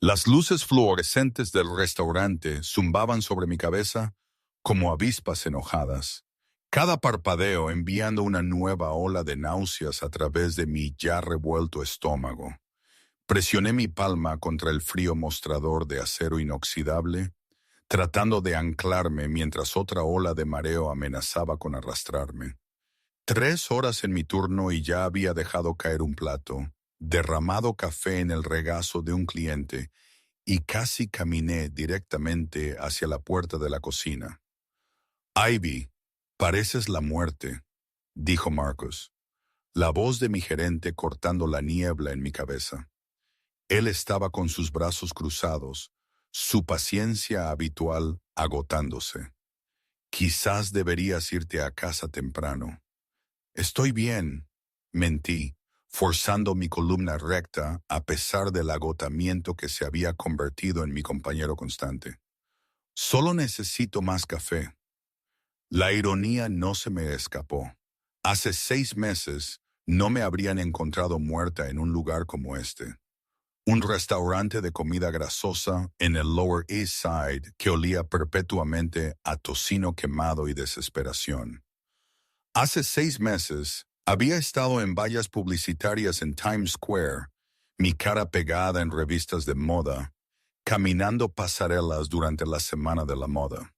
Las luces fluorescentes del restaurante zumbaban sobre mi cabeza como avispas enojadas, cada parpadeo enviando una nueva ola de náuseas a través de mi ya revuelto estómago. Presioné mi palma contra el frío mostrador de acero inoxidable, tratando de anclarme mientras otra ola de mareo amenazaba con arrastrarme. 3 horas en mi turno y ya había dejado caer un plato, derramado café en el regazo de un cliente y casi caminé directamente hacia la puerta de la cocina. Ivy, pareces la muerte, dijo Marcus, la voz de mi gerente cortando la niebla en mi cabeza. Él estaba con sus brazos cruzados, su paciencia habitual agotándose. Quizás deberías irte a casa temprano. Estoy bien, mentí, forzando mi columna recta a pesar del agotamiento que se había convertido en mi compañero constante. Solo necesito más café. La ironía no se me escapó. Hace 6 meses no me habrían encontrado muerta en un lugar como este. Un restaurante de comida grasosa en el Lower East Side que olía perpetuamente a tocino quemado y desesperación. Hace 6 meses había estado en vallas publicitarias en Times Square, mi cara pegada en revistas de moda, caminando pasarelas durante la Semana de la Moda.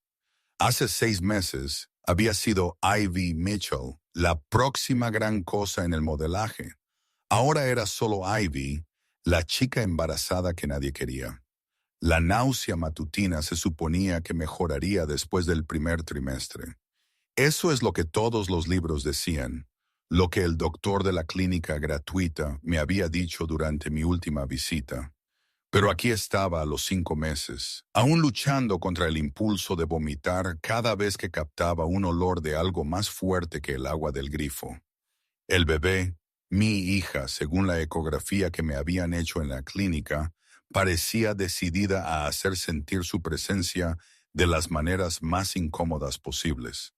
Hace 6 meses había sido Ivy Mitchell, la próxima gran cosa en el modelaje. Ahora era solo Ivy, la chica embarazada que nadie quería. La náusea matutina se suponía que mejoraría después del primer trimestre. Eso es lo que todos los libros decían, lo que el doctor de la clínica gratuita me había dicho durante mi última visita. Pero aquí estaba a los 5 meses, aún luchando contra el impulso de vomitar cada vez que captaba un olor de algo más fuerte que el agua del grifo. El bebé, mi hija, según la ecografía que me habían hecho en la clínica, parecía decidida a hacer sentir su presencia de las maneras más incómodas posibles.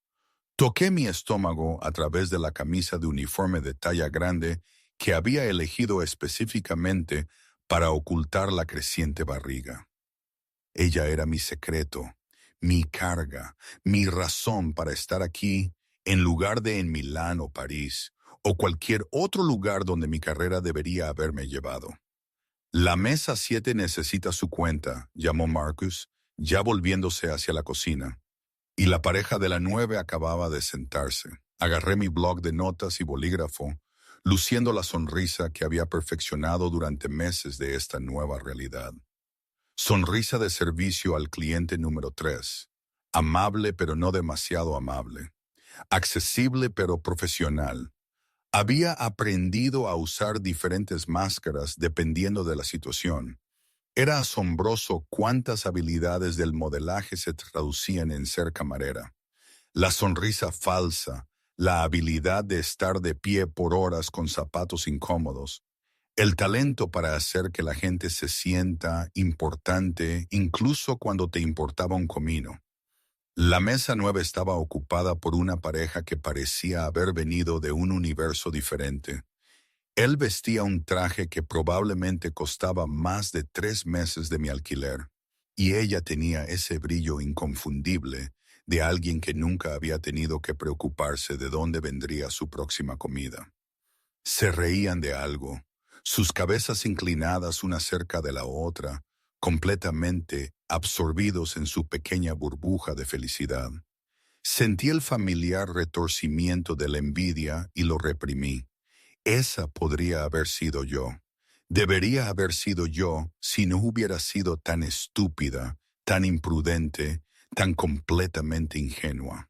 Toqué mi estómago a través de la camisa de uniforme de talla grande que había elegido específicamente para ocultar la creciente barriga. Ella era mi secreto, mi carga, mi razón para estar aquí en lugar de en Milán o París o cualquier otro lugar donde mi carrera debería haberme llevado. La mesa 7 necesita su cuenta, llamó Marcus, ya volviéndose hacia la cocina. Y la pareja de la 9 acababa de sentarse. Agarré mi bloc de notas y bolígrafo, luciendo la sonrisa que había perfeccionado durante meses de esta nueva realidad. Sonrisa de servicio al cliente número 3. Amable pero no demasiado amable. Accesible pero profesional. Había aprendido a usar diferentes máscaras dependiendo de la situación. Era asombroso cuántas habilidades del modelaje se traducían en ser camarera. La sonrisa falsa, la habilidad de estar de pie por horas con zapatos incómodos, el talento para hacer que la gente se sienta importante incluso cuando te importaba un comino. La mesa 9 estaba ocupada por una pareja que parecía haber venido de un universo diferente. Él vestía un traje que probablemente costaba más de 3 meses de mi alquiler, y ella tenía ese brillo inconfundible de alguien que nunca había tenido que preocuparse de dónde vendría su próxima comida. Se reían de algo, sus cabezas inclinadas una cerca de la otra, completamente absorbidos en su pequeña burbuja de felicidad. Sentí el familiar retorcimiento de la envidia y lo reprimí. Esa podría haber sido yo. Debería haber sido yo si no hubiera sido tan estúpida, tan imprudente, tan completamente ingenua.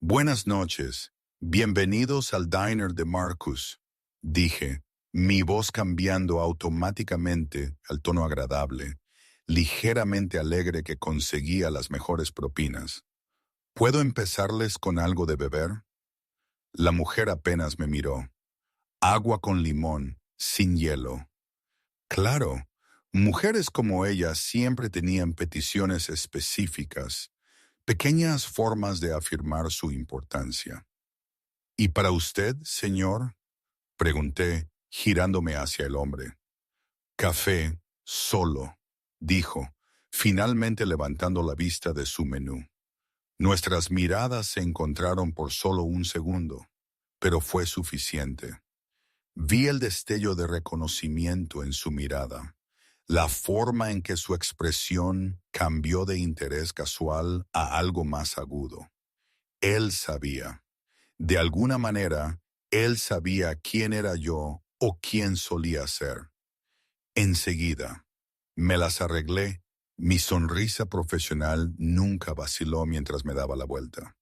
Buenas noches. Bienvenidos al diner de Marcus, dije, mi voz cambiando automáticamente al tono agradable, ligeramente alegre que conseguía las mejores propinas. ¿Puedo empezarles con algo de beber? La mujer apenas me miró. Agua con limón, sin hielo. Claro, mujeres como ella siempre tenían peticiones específicas, pequeñas formas de afirmar su importancia. ¿Y para usted, señor? Pregunté, girándome hacia el hombre. Café, solo, dijo, finalmente levantando la vista de su menú. Nuestras miradas se encontraron por solo un segundo, pero fue suficiente. Vi el destello de reconocimiento en su mirada, la forma en que su expresión cambió de interés casual a algo más agudo. Él sabía. De alguna manera, él sabía quién era yo o quién solía ser. Enseguida, me las arreglé. Mi sonrisa profesional nunca vaciló mientras me daba la vuelta.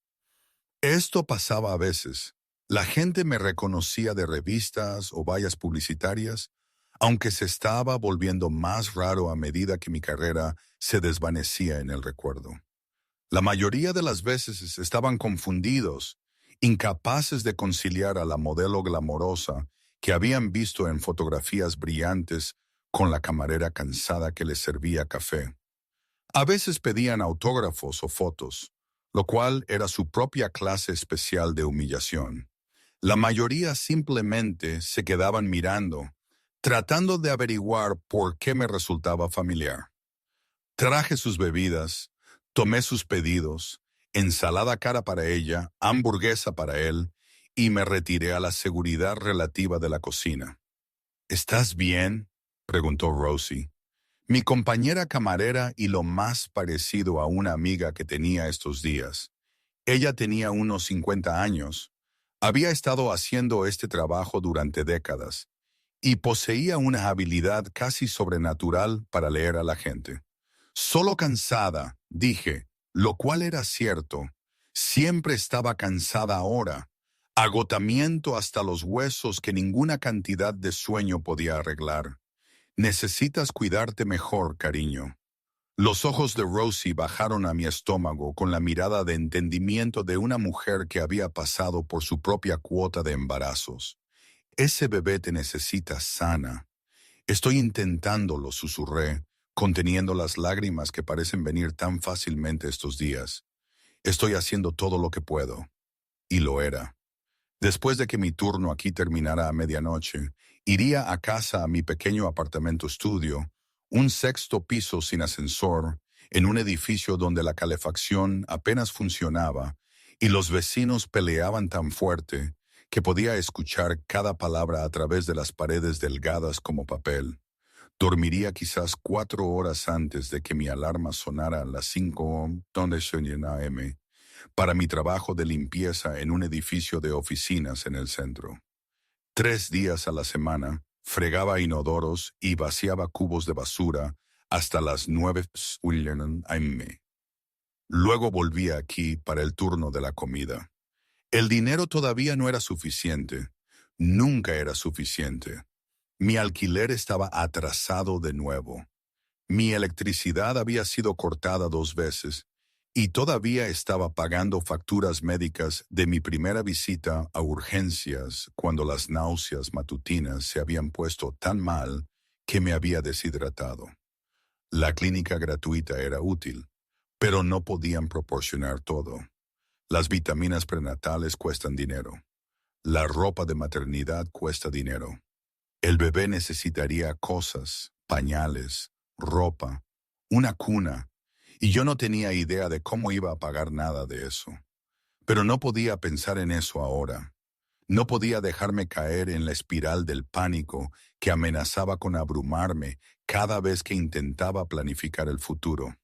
Esto pasaba a veces. La gente me reconocía de revistas o vallas publicitarias, aunque se estaba volviendo más raro a medida que mi carrera se desvanecía en el recuerdo. La mayoría de las veces estaban confundidos, incapaces de conciliar a la modelo glamorosa que habían visto en fotografías brillantes con la camarera cansada que les servía café. A veces pedían autógrafos o fotos, lo cual era su propia clase especial de humillación. La mayoría simplemente se quedaban mirando, tratando de averiguar por qué me resultaba familiar. Traje sus bebidas, tomé sus pedidos, ensalada cara para ella, hamburguesa para él, y me retiré a la seguridad relativa de la cocina. ¿Estás bien?, preguntó Rosie, mi compañera camarera y lo más parecido a una amiga que tenía estos días. Ella tenía unos 50 años, había estado haciendo este trabajo durante décadas, y poseía una habilidad casi sobrenatural para leer a la gente. Solo cansada, dije, lo cual era cierto. Siempre estaba cansada ahora. Agotamiento hasta los huesos que ninguna cantidad de sueño podía arreglar. Necesitas cuidarte mejor, cariño. Los ojos de Rosie bajaron a mi estómago con la mirada de entendimiento de una mujer que había pasado por su propia cuota de embarazos. Ese bebé te necesita sana. Estoy intentándolo, susurré, conteniendo las lágrimas que parecen venir tan fácilmente estos días. Estoy haciendo todo lo que puedo. Y lo era. Después de que mi turno aquí terminara a medianoche, iría a casa a mi pequeño apartamento estudio, un sexto piso sin ascensor, en un edificio donde la calefacción apenas funcionaba y los vecinos peleaban tan fuerte que podía escuchar cada palabra a través de las paredes delgadas como papel. Dormiría quizás 4 horas antes de que mi alarma sonara a las 5 AM para mi trabajo de limpieza en un edificio de oficinas en el centro. 3 días a la semana, fregaba inodoros y vaciaba cubos de basura hasta las 9 AM. Luego volvía aquí para el turno de la comida. El dinero todavía no era suficiente. Nunca era suficiente. Mi alquiler estaba atrasado de nuevo. Mi electricidad había sido cortada 2 veces y todavía estaba pagando facturas médicas de mi primera visita a urgencias cuando las náuseas matutinas se habían puesto tan mal que me había deshidratado. La clínica gratuita era útil, pero no podían proporcionar todo. Las vitaminas prenatales cuestan dinero. La ropa de maternidad cuesta dinero. El bebé necesitaría cosas, pañales, ropa, una cuna, y yo no tenía idea de cómo iba a pagar nada de eso. Pero no podía pensar en eso ahora. No podía dejarme caer en la espiral del pánico que amenazaba con abrumarme cada vez que intentaba planificar el futuro.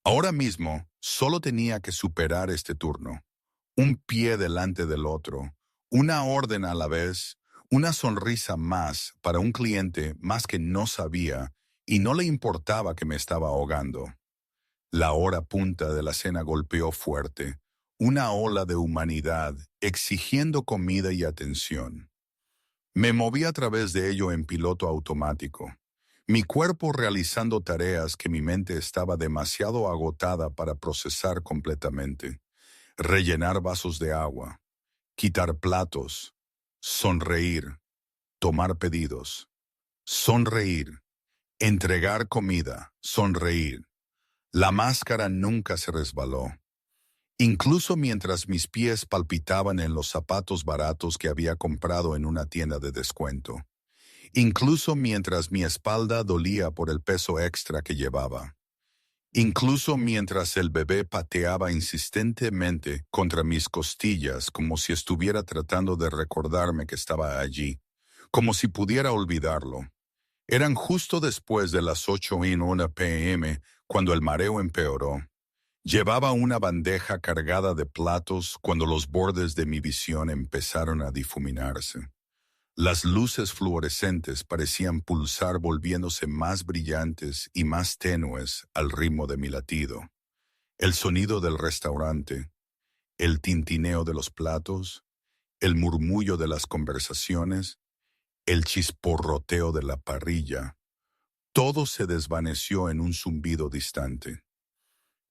Ahora mismo solo tenía que superar este turno, un pie delante del otro, una orden a la vez, una sonrisa más para un cliente más que no sabía y no le importaba que me estaba ahogando. La hora punta de la cena golpeó fuerte, una ola de humanidad exigiendo comida y atención. Me moví a través de ello en piloto automático, mi cuerpo realizando tareas que mi mente estaba demasiado agotada para procesar completamente. Rellenar vasos de agua, quitar platos, sonreír, tomar pedidos, sonreír, entregar comida, sonreír. La máscara nunca se resbaló. Incluso mientras mis pies palpitaban en los zapatos baratos que había comprado en una tienda de descuento. incluso mientras mi espalda dolía por el peso extra que llevaba. Incluso mientras el bebé pateaba insistentemente contra mis costillas como si estuviera tratando de recordarme que estaba allí, como si pudiera olvidarlo. Eran justo después de las 8:01 p.m. cuando el mareo empeoró. Llevaba una bandeja cargada de platos cuando los bordes de mi visión empezaron a difuminarse. Las luces fluorescentes parecían pulsar volviéndose más brillantes y más tenues al ritmo de mi latido. El sonido del restaurante, el tintineo de los platos, el murmullo de las conversaciones, el chisporroteo de la parrilla, todo se desvaneció en un zumbido distante.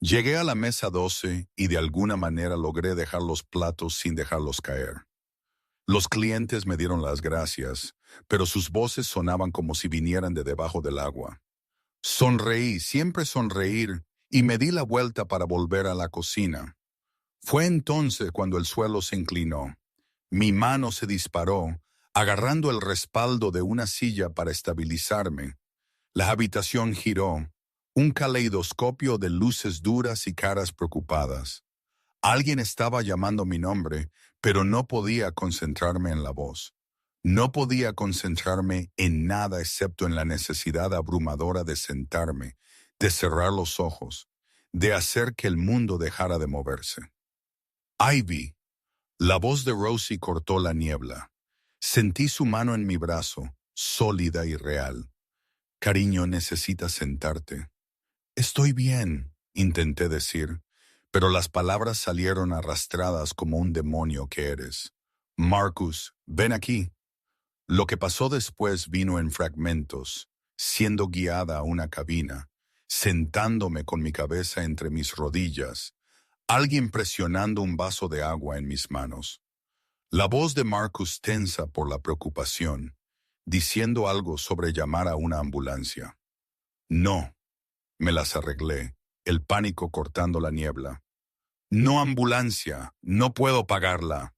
Llegué a la mesa 12 y de alguna manera logré dejar los platos sin dejarlos caer. Los clientes me dieron las gracias, pero sus voces sonaban como si vinieran de debajo del agua. Sonreí, siempre sonreír, y me di la vuelta para volver a la cocina. Fue entonces cuando el suelo se inclinó. Mi mano se disparó, agarrando el respaldo de una silla para estabilizarme. La habitación giró, un caleidoscopio de luces duras y caras preocupadas. Alguien estaba llamando mi nombre, pero no podía concentrarme en la voz. No podía concentrarme en nada excepto en la necesidad abrumadora de sentarme, de cerrar los ojos, de hacer que el mundo dejara de moverse. Ivy. La voz de Rosie cortó la niebla. Sentí su mano en mi brazo, sólida y real. Cariño, necesitas sentarte. Estoy bien, intenté decir, pero las palabras salieron arrastradas como un demonio que eres. Marcus, ven aquí. Lo que pasó después vino en fragmentos, siendo guiada a una cabina, sentándome con mi cabeza entre mis rodillas, alguien presionando un vaso de agua en mis manos. La voz de Marcus tensa por la preocupación, diciendo algo sobre llamar a una ambulancia. No, me las arreglé, el pánico cortando la niebla. No ambulancia, no puedo pagarla.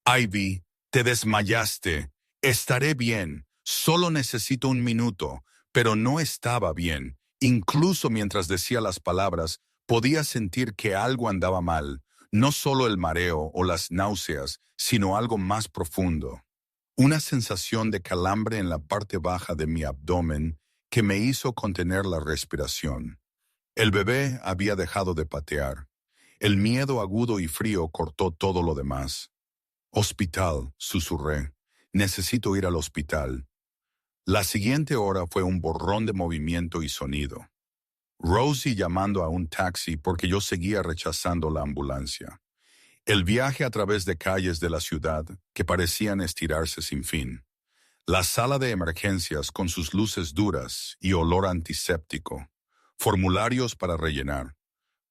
Ivy, te desmayaste. Estaré bien, solo necesito un minuto, pero no estaba bien. Incluso mientras decía las palabras, podía sentir que algo andaba mal, no solo el mareo o las náuseas, sino algo más profundo. Una sensación de calambre en la parte baja de mi abdomen que me hizo contener la respiración. El bebé había dejado de patear. El miedo agudo y frío cortó todo lo demás. Hospital, susurré. Necesito ir al hospital. La siguiente hora fue un borrón de movimiento y sonido. Rosie llamando a un taxi porque yo seguía rechazando la ambulancia. El viaje a través de calles de la ciudad que parecían estirarse sin fin. La sala de emergencias con sus luces duras y olor antiséptico. Formularios para rellenar.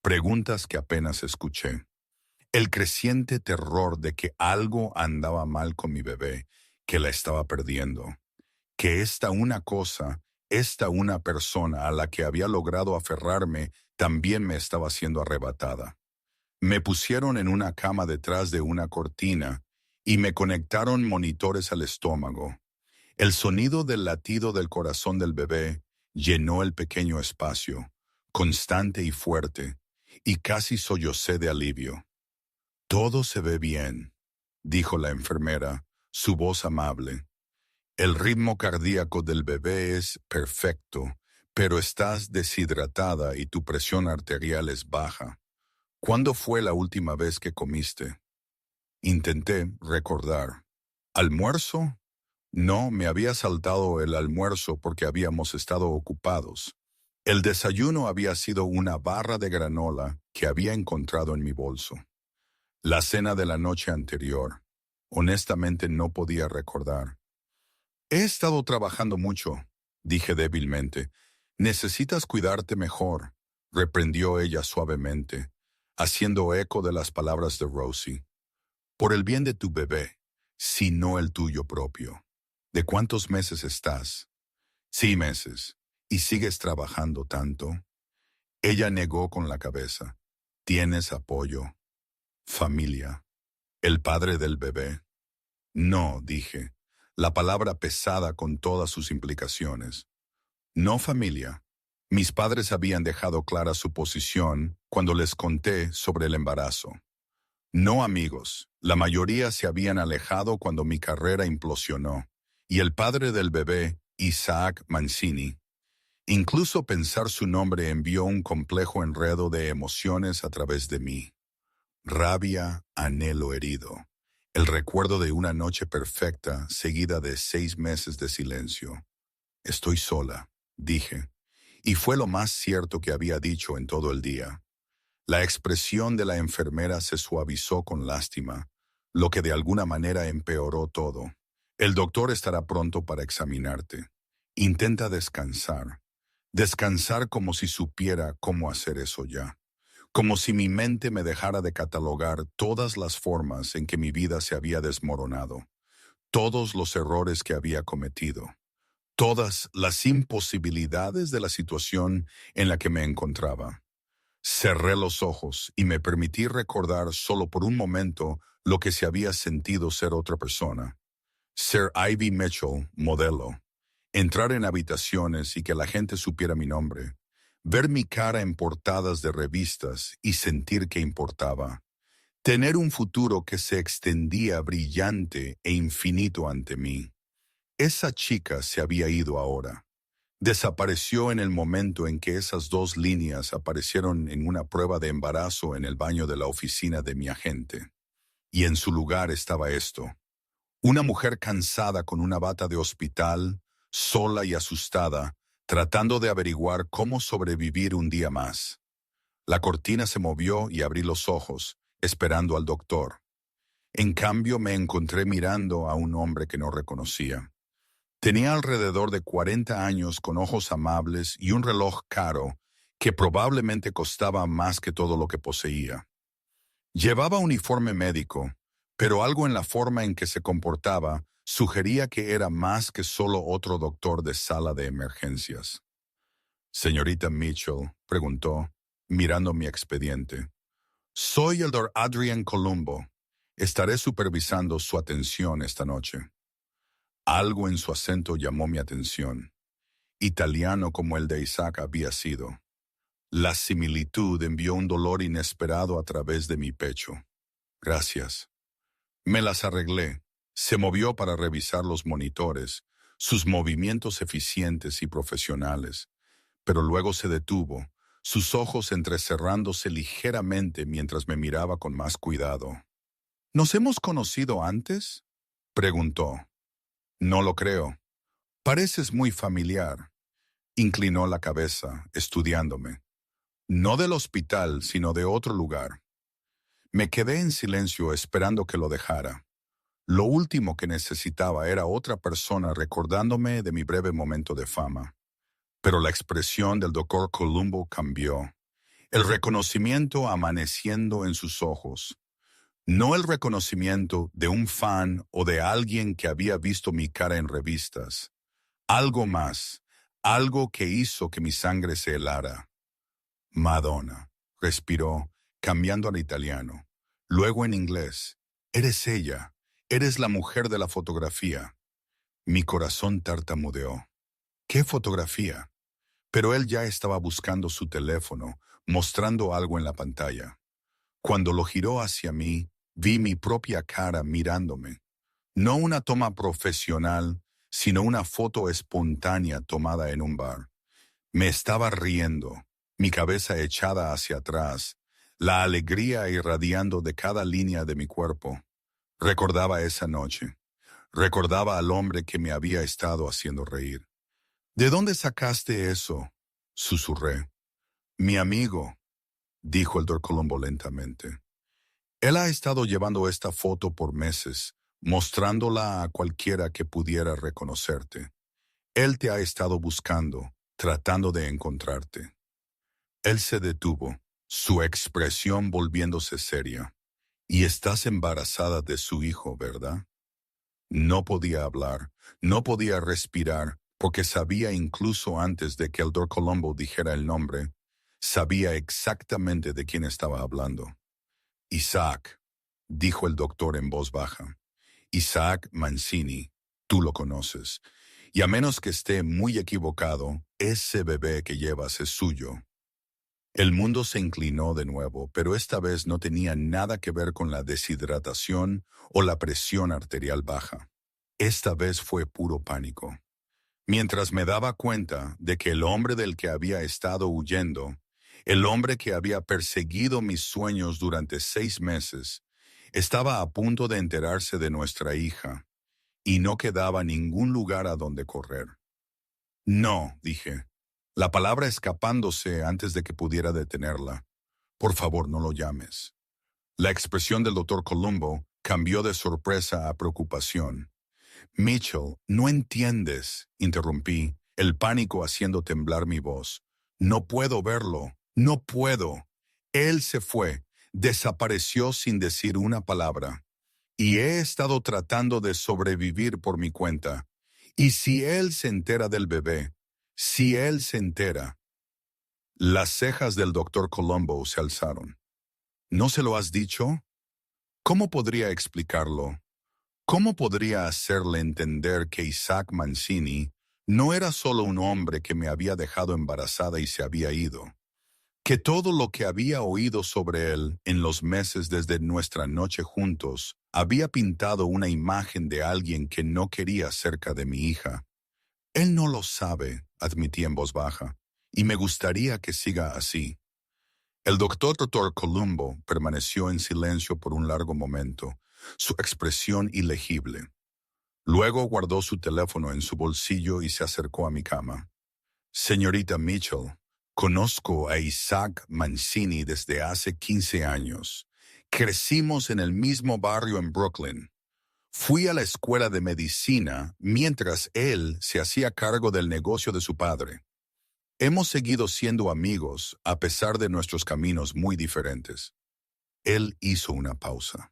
Preguntas que apenas escuché. El creciente terror de que algo andaba mal con mi bebé, que la estaba perdiendo. Que esta una persona a la que había logrado aferrarme, también me estaba siendo arrebatada. Me pusieron en una cama detrás de una cortina y me conectaron monitores al estómago. El sonido del latido del corazón del bebé llenó el pequeño espacio, constante y fuerte, y casi sollocé de alivio. Todo se ve bien, dijo la enfermera, su voz amable. El ritmo cardíaco del bebé es perfecto, pero estás deshidratada y tu presión arterial es baja. ¿Cuándo fue la última vez que comiste? Intenté recordar. ¿Almuerzo? No, me había saltado el almuerzo porque habíamos estado ocupados. El desayuno había sido una barra de granola que había encontrado en mi bolso. La cena de la noche anterior. Honestamente no podía recordar. He estado trabajando mucho, dije débilmente. Necesitas cuidarte mejor, reprendió ella suavemente, haciendo eco de las palabras de Rosie. Por el bien de tu bebé, si no el tuyo propio. ¿De cuántos meses estás? 6 meses. ¿Y sigues trabajando tanto? Ella negó con la cabeza. ¿Tienes apoyo? Familia. ¿El padre del bebé? No, dije. la palabra pesada con todas sus implicaciones. No familia. Mis padres habían dejado clara su posición cuando les conté sobre el embarazo. No amigos. La mayoría se habían alejado cuando mi carrera implosionó. Y el padre del bebé, Isaac Mancini, incluso pensar su nombre envió un complejo enredo de emociones a través de mí. Rabia, anhelo herido. El recuerdo de una noche perfecta seguida de 6 meses de silencio. Estoy sola, dije. Y fue lo más cierto que había dicho en todo el día. La expresión de la enfermera se suavizó con lástima, lo que de alguna manera empeoró todo. El doctor estará pronto para examinarte. Intenta descansar. Descansar como si supiera cómo hacer eso ya. Como si mi mente me dejara de catalogar todas las formas en que mi vida se había desmoronado, todos los errores que había cometido, todas las imposibilidades de la situación en la que me encontraba. Cerré los ojos y me permití recordar solo por un momento lo que se había sentido ser otra persona. Ser Ivy Mitchell, modelo. Entrar en habitaciones y que la gente supiera mi nombre. Ver mi cara en portadas de revistas y sentir que importaba. Tener un futuro que se extendía brillante e infinito ante mí. Esa chica se había ido ahora. Desapareció en el momento en que esas 2 líneas aparecieron en una prueba de embarazo en el baño de la oficina de mi agente. Y en su lugar estaba esto. Una mujer cansada con una bata de hospital, sola y asustada, tratando de averiguar cómo sobrevivir un día más. La cortina se movió y abrí los ojos, esperando al doctor. En cambio, me encontré mirando a un hombre que no reconocía. Tenía alrededor de 40 años con ojos amables y un reloj caro que probablemente costaba más que todo lo que poseía. Llevaba uniforme médico, pero algo en la forma en que se comportaba sugería que era más que solo otro doctor de sala de emergencias. Señorita Mitchell, preguntó, mirando mi expediente. Soy el Dr. Adrian Columbo. Estaré supervisando su atención esta noche. Algo en su acento llamó mi atención. Italiano como el de Isaac había sido. La similitud envió un dolor inesperado a través de mi pecho. Gracias. Me las arreglé. Se movió para revisar los monitores, sus movimientos eficientes y profesionales, pero luego se detuvo, sus ojos entrecerrándose ligeramente mientras me miraba con más cuidado. ¿Nos hemos conocido antes?, preguntó. No lo creo. Pareces muy familiar. Inclinó la cabeza, estudiándome. No del hospital, sino de otro lugar. Me quedé en silencio esperando que lo dejara. Lo último que necesitaba era otra persona recordándome de mi breve momento de fama. Pero la expresión del doctor Columbo cambió. El reconocimiento amaneciendo en sus ojos. No el reconocimiento de un fan o de alguien que había visto mi cara en revistas. Algo más, algo que hizo que mi sangre se helara. Madonna, respiró, cambiando al italiano. Luego en inglés. Eres ella. Eres la mujer de la fotografía. Mi corazón tartamudeó. ¿Qué fotografía? Pero él ya estaba buscando su teléfono, mostrando algo en la pantalla. Cuando lo giró hacia mí, vi mi propia cara mirándome. No una toma profesional, sino una foto espontánea tomada en un bar. Me estaba riendo, mi cabeza echada hacia atrás, la alegría irradiando de cada línea de mi cuerpo. Recordaba esa noche. Recordaba al hombre que me había estado haciendo reír. ¿De dónde sacaste eso?, susurré. Mi amigo, dijo el Dr. Columbo lentamente. Él ha estado llevando esta foto por meses, mostrándola a cualquiera que pudiera reconocerte. Él te ha estado buscando, tratando de encontrarte. Él se detuvo, su expresión volviéndose seria. Y estás embarazada de su hijo, ¿verdad? No podía hablar, no podía respirar, porque sabía incluso antes de que el Dr. Columbo dijera el nombre, sabía exactamente de quién estaba hablando. Isaac, dijo el doctor en voz baja. Isaac Mancini, Tú lo conoces. Y a menos que esté muy equivocado, ese bebé que llevas es suyo. El mundo se inclinó de nuevo, pero esta vez no tenía nada que ver con la deshidratación o la presión arterial baja. Esta vez fue puro pánico. Mientras me daba cuenta de que el hombre del que había estado huyendo, el hombre que había perseguido mis sueños durante 6 meses, estaba a punto de enterarse de nuestra hija, y no quedaba ningún lugar a donde correr. No, dije, la palabra escapándose antes de que pudiera detenerla. Por favor, no lo llames. La expresión del doctor Columbo cambió de sorpresa a preocupación. Mitchell, no entiendes, interrumpí, el pánico haciendo temblar mi voz. No puedo verlo, no puedo. Él se fue, desapareció sin decir una palabra. Y he estado tratando de sobrevivir por mi cuenta. Y si él se entera del bebé, si él se entera. Las cejas del doctor Columbo se alzaron. ¿No se lo has dicho? ¿Cómo podría explicarlo? ¿Cómo podría hacerle entender que Isaac Mancini no era solo un hombre que me había dejado embarazada y se había ido? Que todo lo que había oído sobre él en los meses desde nuestra noche juntos había pintado una imagen de alguien que no quería cerca de mi hija. Él no lo sabe, admití en voz baja, y me gustaría que siga así. El doctor Columbo permaneció en silencio por un largo momento, su expresión ilegible. Luego guardó su teléfono en su bolsillo y se acercó a mi cama. Señorita Mitchell, conozco a Isaac Mancini desde hace 15 años. Crecimos en el mismo barrio en Brooklyn. Fui a la escuela de medicina mientras él se hacía cargo del negocio de su padre. Hemos seguido siendo amigos a pesar de nuestros caminos muy diferentes. Él hizo una pausa.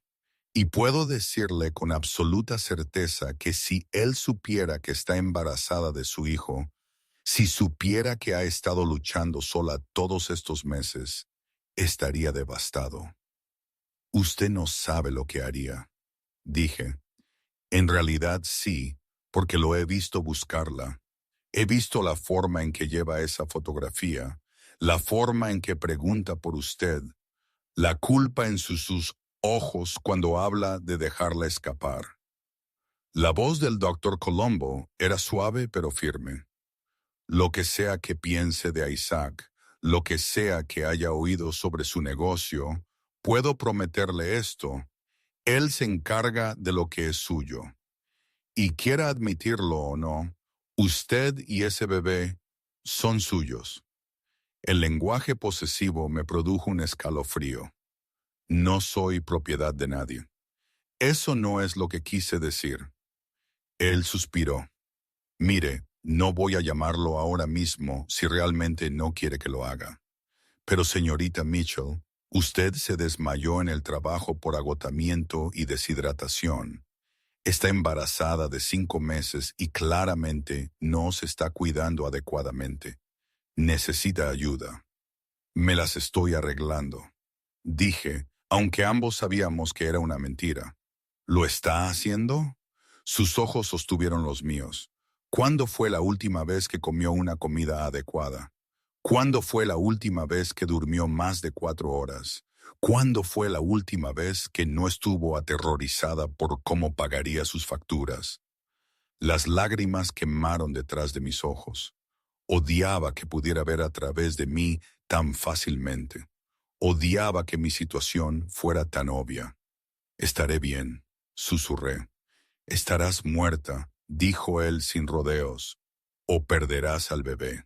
Y puedo decirle con absoluta certeza que si él supiera que está embarazada de su hijo, si supiera que ha estado luchando sola todos estos meses, estaría devastado. Usted no sabe lo que haría, dije. En realidad sí, porque lo he visto buscarla. He visto la forma en que lleva esa fotografía, la forma en que pregunta por usted, la culpa en sus ojos cuando habla de dejarla escapar. La voz del doctor Columbo era suave pero firme. Lo que sea que piense de Isaac, lo que sea que haya oído sobre su negocio, puedo prometerle esto: él se encarga de lo que es suyo. Y quiera admitirlo o no, usted y ese bebé son suyos. El lenguaje posesivo me produjo un escalofrío. No soy propiedad de nadie. Eso no es lo que quise decir. Él suspiró. Mire, no voy a llamarlo ahora mismo si realmente no quiere que lo haga. Pero señorita Mitchell, usted se desmayó en el trabajo por agotamiento y deshidratación. Está embarazada de 5 meses y claramente no se está cuidando adecuadamente. Necesita ayuda. Me las estoy arreglando, dije, aunque ambos sabíamos que era una mentira. ¿Lo está haciendo? Sus ojos sostuvieron los míos. ¿Cuándo fue la última vez que comió una comida adecuada? ¿Cuándo fue la última vez que durmió más de 4 horas? ¿Cuándo fue la última vez que no estuvo aterrorizada por cómo pagaría sus facturas? Las lágrimas quemaron detrás de mis ojos. Odiaba que pudiera ver a través de mí tan fácilmente. Odiaba que mi situación fuera tan obvia. Estaré bien, susurré. Estarás muerta, dijo él sin rodeos, o perderás al bebé.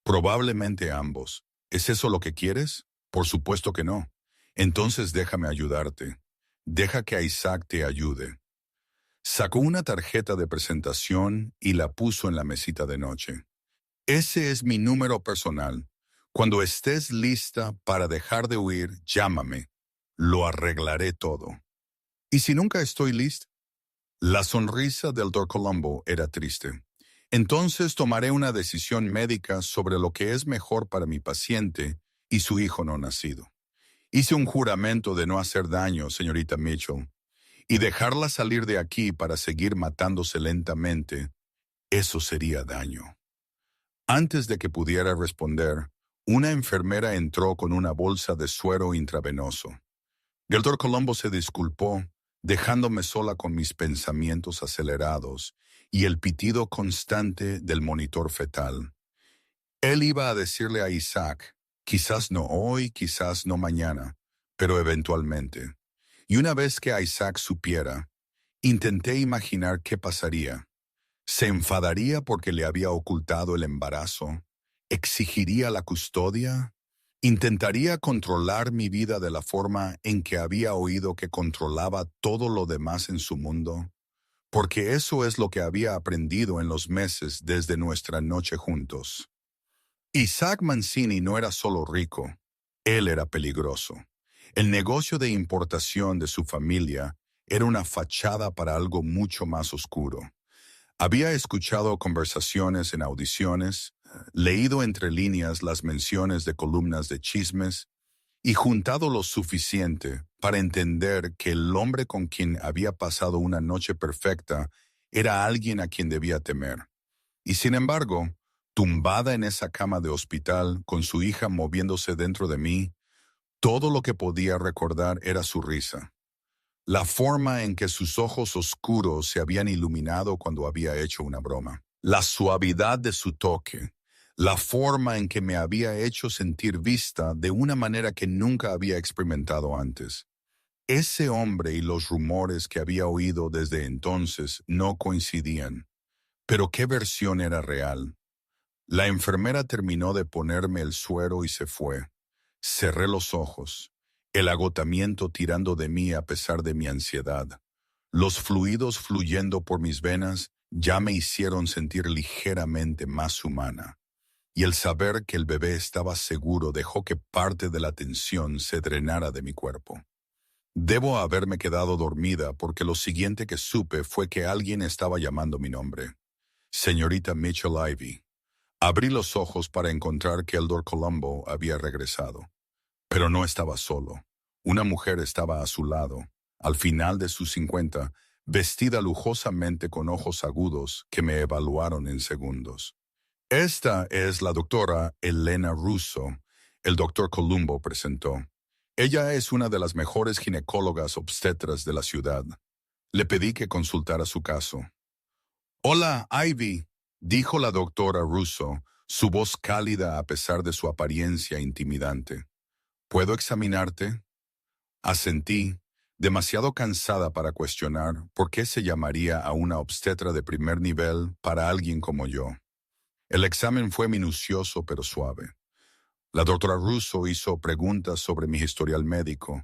Probablemente ambos. ¿Es eso lo que quieres? Por supuesto que no. Entonces déjame ayudarte. Deja que Isaac te ayude. Sacó una tarjeta de presentación y la puso en la mesita de noche. Ese es mi número personal. Cuando estés lista para dejar de huir, llámame. Lo arreglaré todo. ¿Y si nunca estoy lista? La sonrisa del Dr. Columbo era triste. Entonces tomaré una decisión médica sobre lo que es mejor para mi paciente y su hijo no nacido. Hice un juramento de no hacer daño, señorita Mitchell, Y dejarla salir de aquí para seguir matándose lentamente, eso sería daño. Antes de que pudiera responder, una enfermera entró con una bolsa de suero intravenoso. El doctor Colombo se disculpó, dejándome sola con mis pensamientos acelerados y el pitido constante del monitor fetal. Él iba a decirle a Isaac, quizás no hoy, quizás no mañana, pero eventualmente. Y una vez que Isaac supiera, intenté imaginar qué pasaría. ¿Se enfadaría porque le había ocultado el embarazo? ¿Exigiría la custodia? ¿Intentaría controlar mi vida de la forma en que había oído que controlaba todo lo demás en su mundo? Porque eso es lo que había aprendido en los meses desde nuestra noche juntos. Isaac Mancini no era solo rico, él era peligroso. El negocio de importación de su familia era una fachada para algo mucho más oscuro. Había escuchado conversaciones en audiciones, leído entre líneas las menciones de columnas de chismes y juntado lo suficiente para entender que el hombre con quien había pasado una noche perfecta era alguien a quien debía temer. Y sin embargo, tumbada en esa cama de hospital, con su hija moviéndose dentro de mí, todo lo que podía recordar era su risa. La forma en que sus ojos oscuros se habían iluminado cuando había hecho una broma. La suavidad de su toque. La forma en que me había hecho sentir vista de una manera que nunca había experimentado antes. Ese hombre y los rumores que había oído desde entonces no coincidían. Pero ¿qué versión era real? La enfermera terminó de ponerme el suero y se fue. Cerré los ojos, el agotamiento tirando de mí a pesar de mi ansiedad. Los fluidos fluyendo por mis venas ya me hicieron sentir ligeramente más humana. Y el saber que el bebé estaba seguro dejó que parte de la tensión se drenara de mi cuerpo. Debo haberme quedado dormida porque lo siguiente que supe fue que alguien estaba llamando mi nombre. Señorita Mitchell Ivy. Abrí los ojos para encontrar que Eldor Colombo había regresado. Pero no estaba solo. Una mujer estaba a su lado, al final de sus 50, vestida lujosamente con ojos agudos que me evaluaron en segundos. Esta es la doctora Elena Russo, el doctor Colombo presentó. Ella es una de las mejores ginecólogas obstetras de la ciudad. Le pedí que consultara su caso. Hola, Ivy, dijo la doctora Russo, su voz cálida a pesar de su apariencia intimidante. ¿Puedo examinarte? Asentí, demasiado cansada para cuestionar por qué se llamaría a una obstetra de primer nivel para alguien como yo. El examen fue minucioso pero suave. La doctora Russo hizo preguntas sobre mi historial médico,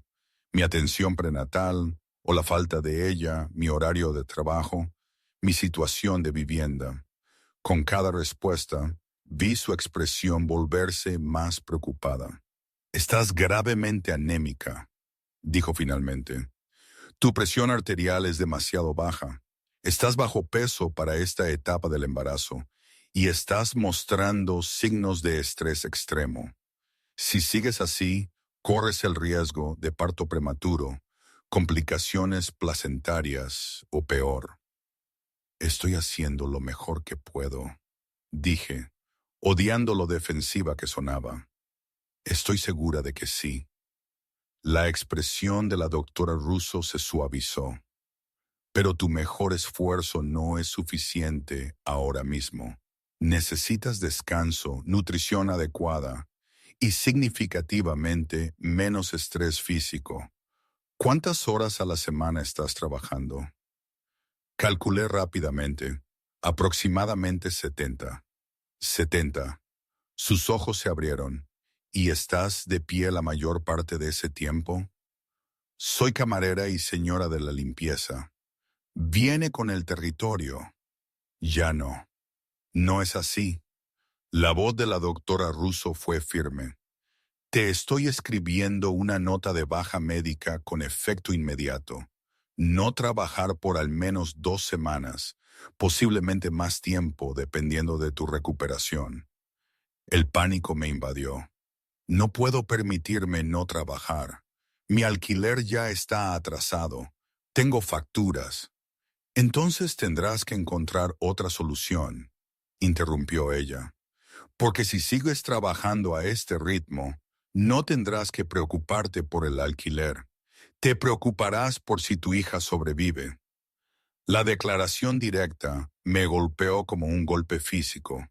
mi atención prenatal o la falta de ella, mi horario de trabajo, mi situación de vivienda. Con cada respuesta, vi su expresión volverse más preocupada. Estás gravemente anémica, dijo finalmente. Tu presión arterial es demasiado baja. Estás bajo peso para esta etapa del embarazo y estás mostrando signos de estrés extremo. Si sigues así, corres el riesgo de parto prematuro, complicaciones placentarias o peor. Estoy haciendo lo mejor que puedo, dije, odiando lo defensiva que sonaba. Estoy segura de que sí. La expresión de la doctora Russo se suavizó. Pero tu mejor esfuerzo no es suficiente ahora mismo. Necesitas descanso, nutrición adecuada y significativamente menos estrés físico. ¿Cuántas horas a la semana estás trabajando? Calculé rápidamente. Aproximadamente 70. 70. Sus ojos se abrieron. ¿Y estás de pie la mayor parte de ese tiempo? Soy camarera y señora de la limpieza. Viene con el territorio. Ya no. No es así. La voz de la doctora Russo fue firme. Te estoy escribiendo una nota de baja médica con efecto inmediato. No trabajar por al menos 2 semanas, posiblemente más tiempo dependiendo de tu recuperación. El pánico me invadió. No puedo permitirme no trabajar. Mi alquiler ya está atrasado. Tengo facturas. Entonces tendrás que encontrar otra solución, interrumpió ella. Porque si sigues trabajando a este ritmo, no tendrás que preocuparte por el alquiler. Te preocuparás por si tu hija sobrevive. La declaración directa me golpeó como un golpe físico.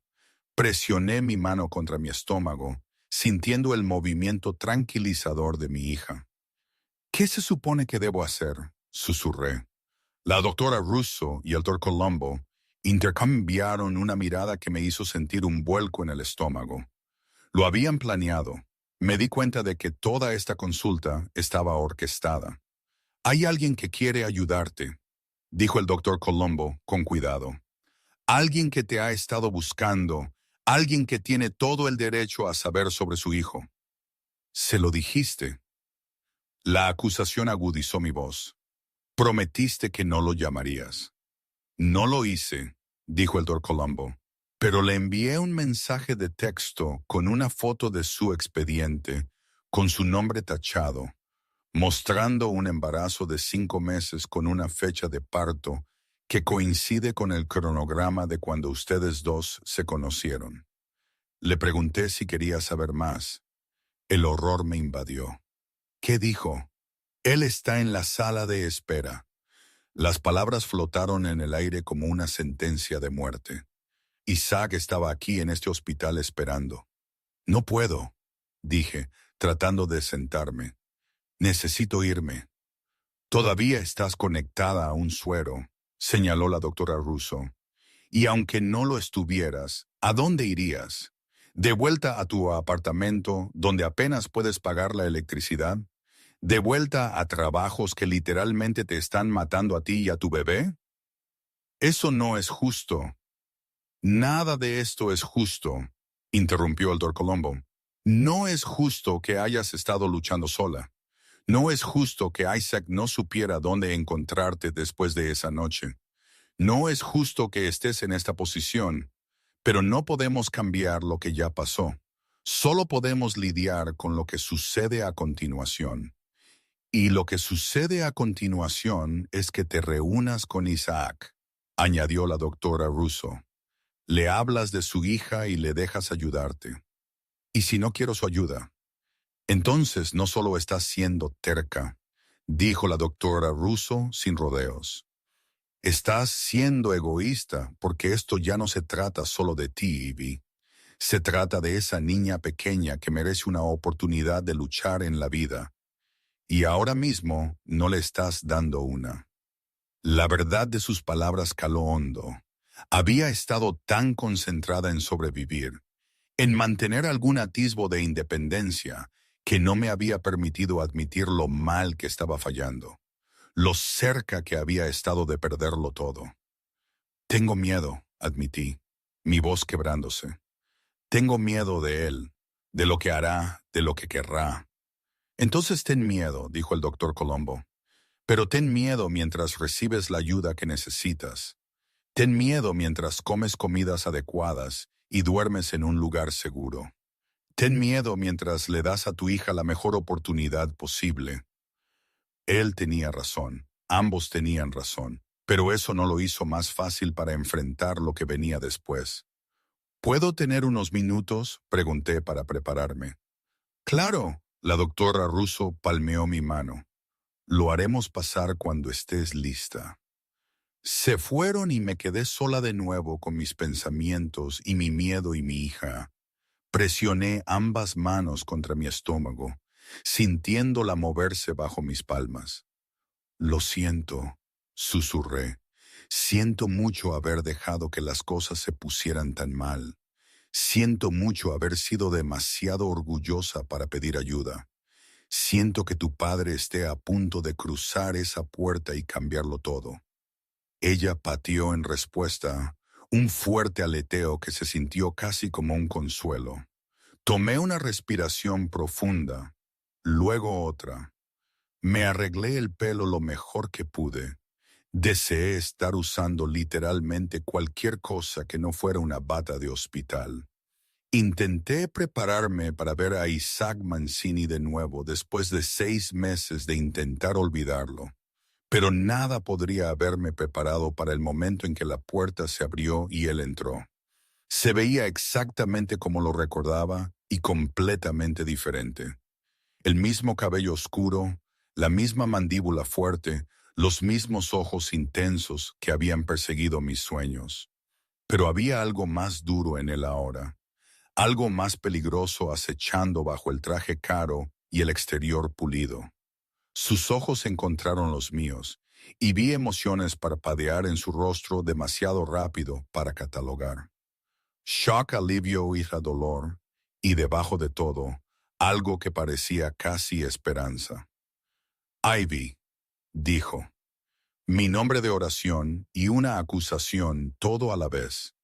Presioné mi mano contra mi estómago, sintiendo el movimiento tranquilizador de mi hija. ¿Qué se supone que debo hacer?, susurré. La doctora Russo y el doctor Colombo intercambiaron una mirada que me hizo sentir un vuelco en el estómago. Lo habían planeado. Me di cuenta de que toda esta consulta estaba orquestada. Hay alguien que quiere ayudarte, dijo el doctor Colombo con cuidado. Alguien que te ha estado buscando, alguien que tiene todo el derecho a saber sobre su hijo. ¿Se lo dijiste? La acusación agudizó mi voz. Prometiste que no lo llamarías. No lo hice, dijo el doctor Colombo, pero le envié un mensaje de texto con una foto de su expediente, con su nombre tachado, mostrando un embarazo de 5 meses con una fecha de parto que coincide con el cronograma de cuando ustedes dos se conocieron. Le pregunté si quería saber más. El horror me invadió. ¿Qué dijo? Él está en la sala de espera. Las palabras flotaron en el aire como una sentencia de muerte. Isaac estaba aquí en este hospital esperando. No puedo, dije, tratando de sentarme. Necesito irme. Todavía estás conectada a un suero, señaló la doctora Russo. Y aunque no lo estuvieras, ¿a dónde irías? ¿De vuelta a tu apartamento donde apenas puedes pagar la electricidad? ¿De vuelta a trabajos que literalmente te están matando a ti y a tu bebé? Eso no es justo. Nada de esto es justo, interrumpió el doctor Colombo. No es justo que hayas estado luchando sola. No es justo que Isaac no supiera dónde encontrarte después de esa noche. No es justo que estés en esta posición, pero no podemos cambiar lo que ya pasó. Solo podemos lidiar con lo que sucede a continuación. Y lo que sucede a continuación es que te reúnas con Isaac, añadió la doctora Russo. Le hablas de su hija y le dejas ayudarte. ¿Y si no quiero su ayuda? Entonces no solo estás siendo terca, dijo la doctora Russo sin rodeos. Estás siendo egoísta porque esto ya no se trata solo de ti, Ivy. Se trata de esa niña pequeña que merece una oportunidad de luchar en la vida. Y ahora mismo no le estás dando una. La verdad de sus palabras caló hondo. Había estado tan concentrada en sobrevivir, en mantener algún atisbo de independencia, que no me había permitido admitir lo mal que estaba fallando, lo cerca que había estado de perderlo todo. Tengo miedo, admití, mi voz quebrándose. Tengo miedo de él, de lo que hará, de lo que querrá. Entonces ten miedo, dijo el doctor Colombo. Pero ten miedo mientras recibes la ayuda que necesitas. Ten miedo mientras comes comidas adecuadas y duermes en un lugar seguro. Ten miedo mientras le das a tu hija la mejor oportunidad posible. Él tenía razón, ambos tenían razón, pero eso no lo hizo más fácil para enfrentar lo que venía después. ¿Puedo tener unos minutos?, pregunté para prepararme. Claro, la doctora Russo palmeó mi mano. Lo haremos pasar cuando estés lista. Se fueron y me quedé sola de nuevo con mis pensamientos y mi miedo y mi hija. Presioné ambas manos contra mi estómago, sintiéndola moverse bajo mis palmas. Lo siento, susurré. Siento mucho haber dejado que las cosas se pusieran tan mal. Siento mucho haber sido demasiado orgullosa para pedir ayuda. Siento que tu padre esté a punto de cruzar esa puerta y cambiarlo todo. Ella pateó en respuesta, un fuerte aleteo que se sintió casi como un consuelo. Tomé una respiración profunda, luego otra. Me arreglé el pelo lo mejor que pude. Deseé estar usando literalmente cualquier cosa que no fuera una bata de hospital. Intenté prepararme para ver a Isaac Mancini de nuevo después de 6 meses de intentar olvidarlo, Pero nada podría haberme preparado para el momento en que la puerta se abrió y él entró. Se veía exactamente como lo recordaba y completamente diferente. El mismo cabello oscuro, la misma mandíbula fuerte, los mismos ojos intensos que habían perseguido mis sueños. Pero había algo más duro en él ahora, algo más peligroso acechando bajo el traje caro y el exterior pulido. Sus ojos encontraron los míos, y vi emociones parpadear en su rostro demasiado rápido para catalogar. Shock, alivio y dolor, y debajo de todo, algo que parecía casi esperanza. Ivy, dijo, mi nombre de oración y una acusación todo a la vez.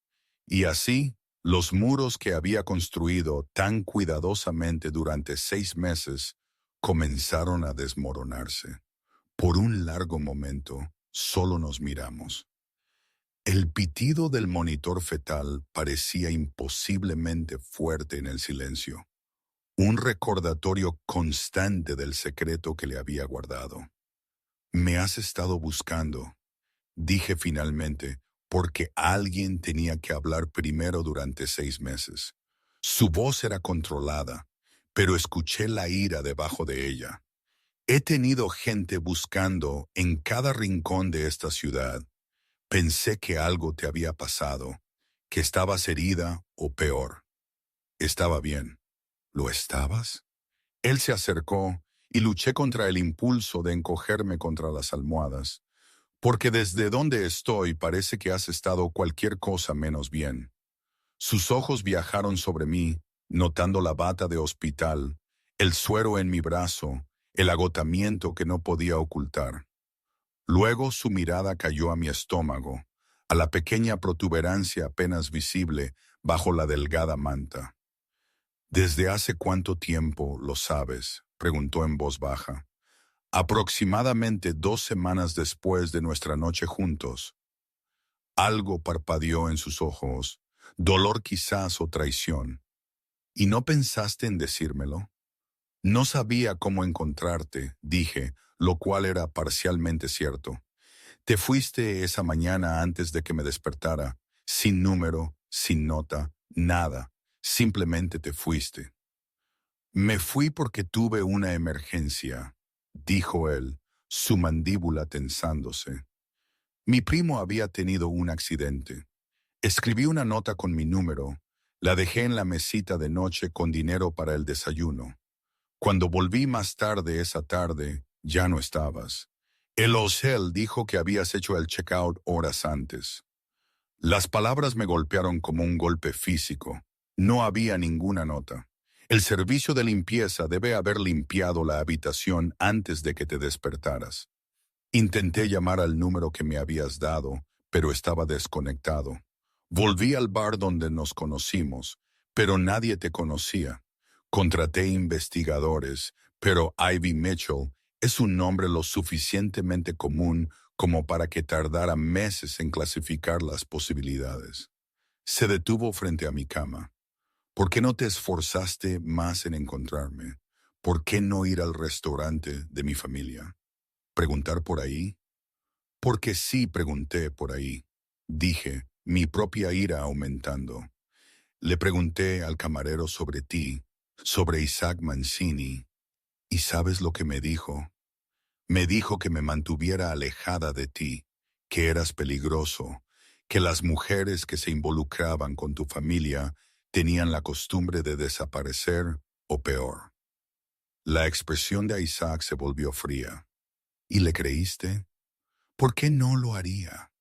Y así, los muros que había construido tan cuidadosamente durante 6 meses comenzaron a desmoronarse. Por un largo momento, solo nos miramos. El pitido del monitor fetal parecía imposiblemente fuerte en el silencio, un recordatorio constante del secreto que le había guardado. Me has estado buscando, dije finalmente, porque alguien tenía que hablar primero durante 6 meses. Su voz era controlada, pero escuché la ira debajo de ella. He tenido gente buscando en cada rincón de esta ciudad. Pensé que algo te había pasado, que estabas herida o peor. Estaba bien. ¿Lo estabas? Él se acercó y luché contra el impulso de encogerme contra las almohadas, porque desde donde estoy parece que has estado cualquier cosa menos bien. Sus ojos viajaron sobre mí, notando la bata de hospital, el suero en mi brazo, el agotamiento que no podía ocultar. Luego su mirada cayó a mi estómago, a la pequeña protuberancia apenas visible bajo la delgada manta. ¿Desde hace cuánto tiempo lo sabes?, preguntó en voz baja. Aproximadamente 2 semanas después de nuestra noche juntos. Algo parpadeó en sus ojos, dolor quizás o traición. ¿Y no pensaste en decírmelo? No sabía cómo encontrarte, dije, lo cual era parcialmente cierto. Te fuiste esa mañana antes de que me despertara, sin número, sin nota, nada. Simplemente te fuiste. Me fui porque tuve una emergencia, dijo él, su mandíbula tensándose. Mi primo había tenido un accidente. Escribí una nota con mi número, la dejé en la mesita de noche con dinero para el desayuno. Cuando volví más tarde esa tarde, ya no estabas. El hotel dijo que habías hecho el checkout horas antes. Las palabras me golpearon como un golpe físico. No había ninguna nota. El servicio de limpieza debe haber limpiado la habitación antes de que te despertaras. Intenté llamar al número que me habías dado, pero estaba desconectado. Volví al bar donde nos conocimos, pero nadie te conocía. Contraté investigadores, pero Ivy Mitchell es un nombre lo suficientemente común como para que tardara meses en clasificar las posibilidades. Se detuvo frente a mi cama. ¿Por qué no te esforzaste más en encontrarme? ¿Por qué no ir al restaurante de mi familia? ¿Preguntar por ahí? Porque sí pregunté por ahí. Dije, mi propia ira aumentando. Le pregunté al camarero sobre ti, sobre Isaac Mancini, ¿y sabes lo que me dijo? Me dijo que me mantuviera alejada de ti, que eras peligroso, que las mujeres que se involucraban con tu familia tenían la costumbre de desaparecer o peor. La expresión de Isaac se volvió fría. ¿Y le creíste? ¿Por qué no lo haría?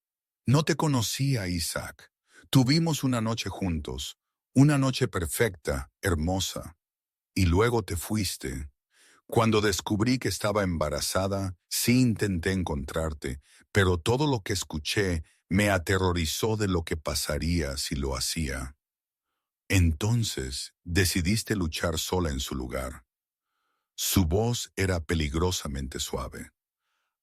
No te conocía, Isaac. Tuvimos una noche juntos, una noche perfecta, hermosa, y luego te fuiste. Cuando descubrí que estaba embarazada, sí intenté encontrarte, pero todo lo que escuché me aterrorizó de lo que pasaría si lo hacía. Entonces decidiste luchar sola en su lugar. Su voz era peligrosamente suave.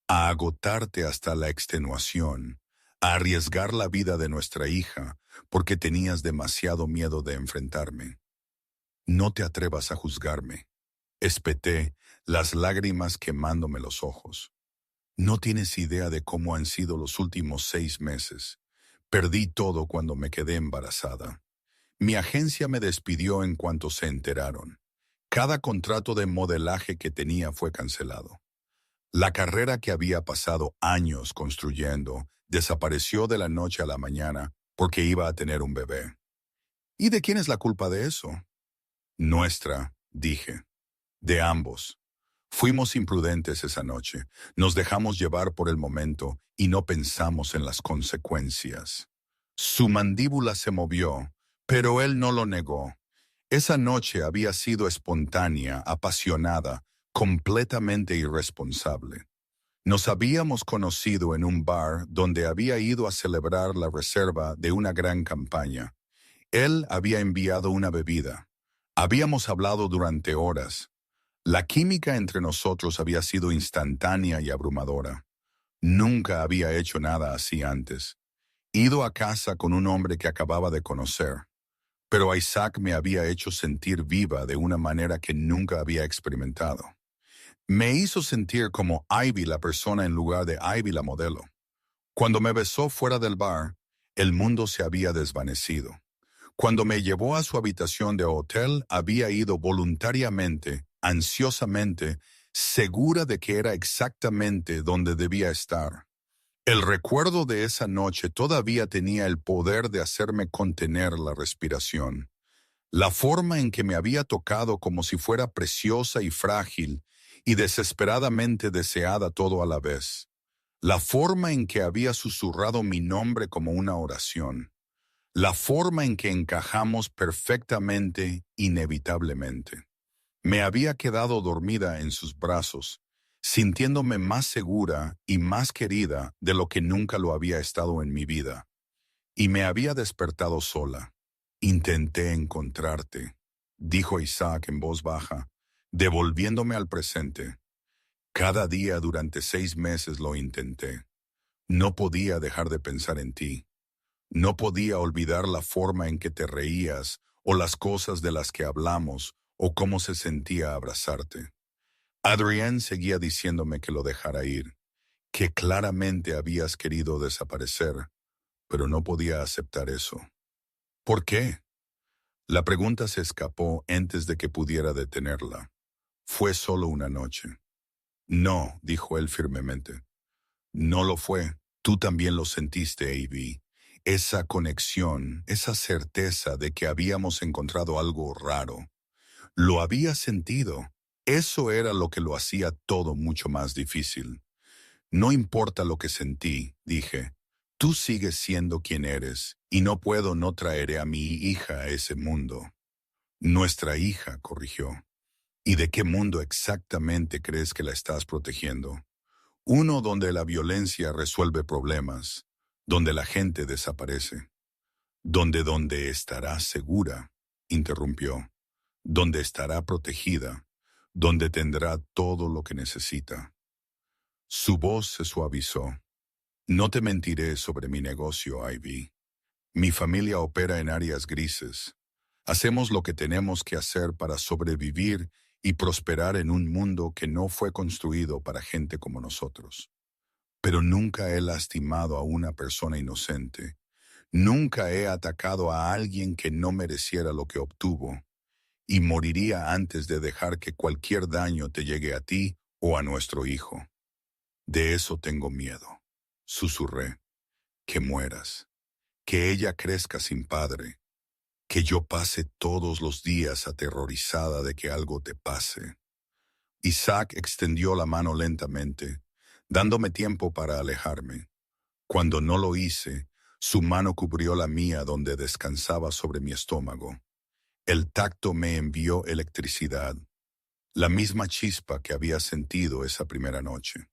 A agotarte hasta la extenuación, a arriesgar la vida de nuestra hija, porque tenías demasiado miedo de enfrentarme. No te atrevas a juzgarme. Espeté, las lágrimas quemándome los ojos. No tienes idea de cómo han sido los últimos 6 meses. Perdí todo cuando me quedé embarazada. Mi agencia me despidió en cuanto se enteraron. Cada contrato de modelaje que tenía fue cancelado. La carrera que había pasado años construyendo desapareció de la noche a la mañana porque iba a tener un bebé. ¿Y de quién es la culpa de eso? Nuestra, dije. De ambos. Fuimos imprudentes esa noche, nos dejamos llevar por el momento y no pensamos en las consecuencias. Su mandíbula se movió, pero él no lo negó. Esa noche había sido espontánea, apasionada, completamente irresponsable. Nos habíamos conocido en un bar donde había ido a celebrar la reserva de una gran campaña. Él había enviado una bebida. Habíamos hablado durante horas. La química entre nosotros había sido instantánea y abrumadora. Nunca había hecho nada así antes. Ido a casa con un hombre que acababa de conocer. Pero Isaac me había hecho sentir viva de una manera que nunca había experimentado. Me hizo sentir como Ivy la persona en lugar de Ivy la modelo. Cuando me besó fuera del bar, el mundo se había desvanecido. Cuando me llevó a su habitación de hotel, había ido voluntariamente, ansiosamente, segura de que era exactamente donde debía estar. El recuerdo de esa noche todavía tenía el poder de hacerme contener la respiración. La forma en que me había tocado como si fuera preciosa y frágil y desesperadamente deseada todo a la vez. La forma en que había susurrado mi nombre como una oración. La forma en que encajamos perfectamente, inevitablemente. Me había quedado dormida en sus brazos, sintiéndome más segura y más querida de lo que nunca lo había estado en mi vida. Y me había despertado sola. Intenté encontrarte, dijo Isaac en voz baja, devolviéndome al presente. Cada día durante 6 meses lo intenté. No podía dejar de pensar en ti. No podía olvidar la forma en que te reías o las cosas de las que hablamos o cómo se sentía abrazarte. Adrienne seguía diciéndome que lo dejara ir, que claramente habías querido desaparecer, pero no podía aceptar eso. ¿Por qué? La pregunta se escapó antes de que pudiera detenerla. Fue solo una noche. No, dijo él firmemente. No lo fue. Tú también lo sentiste, Avi. Esa conexión, esa certeza de que habíamos encontrado algo raro. Lo había sentido. Eso era lo que lo hacía todo mucho más difícil. No importa lo que sentí, dije. Tú sigues siendo quien eres, y no puedo no traeré a mi hija a ese mundo. Nuestra hija, corrigió. ¿Y de qué mundo exactamente crees que la estás protegiendo? Uno donde la violencia resuelve problemas, donde la gente desaparece, donde estará segura, interrumpió, donde estará protegida, donde tendrá todo lo que necesita. Su voz se suavizó. No te mentiré sobre mi negocio, Ivy. Mi familia opera en áreas grises. Hacemos lo que tenemos que hacer para sobrevivir y prosperar en un mundo que no fue construido para gente como nosotros. Pero nunca he lastimado a una persona inocente. Nunca he atacado a alguien que no mereciera lo que obtuvo. Y moriría antes de dejar que cualquier daño te llegue a ti o a nuestro hijo. De eso tengo miedo. Susurré. Que mueras. Que ella crezca sin padre. Que yo pase todos los días aterrorizada de que algo te pase. Isaac extendió la mano lentamente, dándome tiempo para alejarme. Cuando no lo hice, su mano cubrió la mía donde descansaba sobre mi estómago. El tacto me envió electricidad, la misma chispa que había sentido esa primera noche.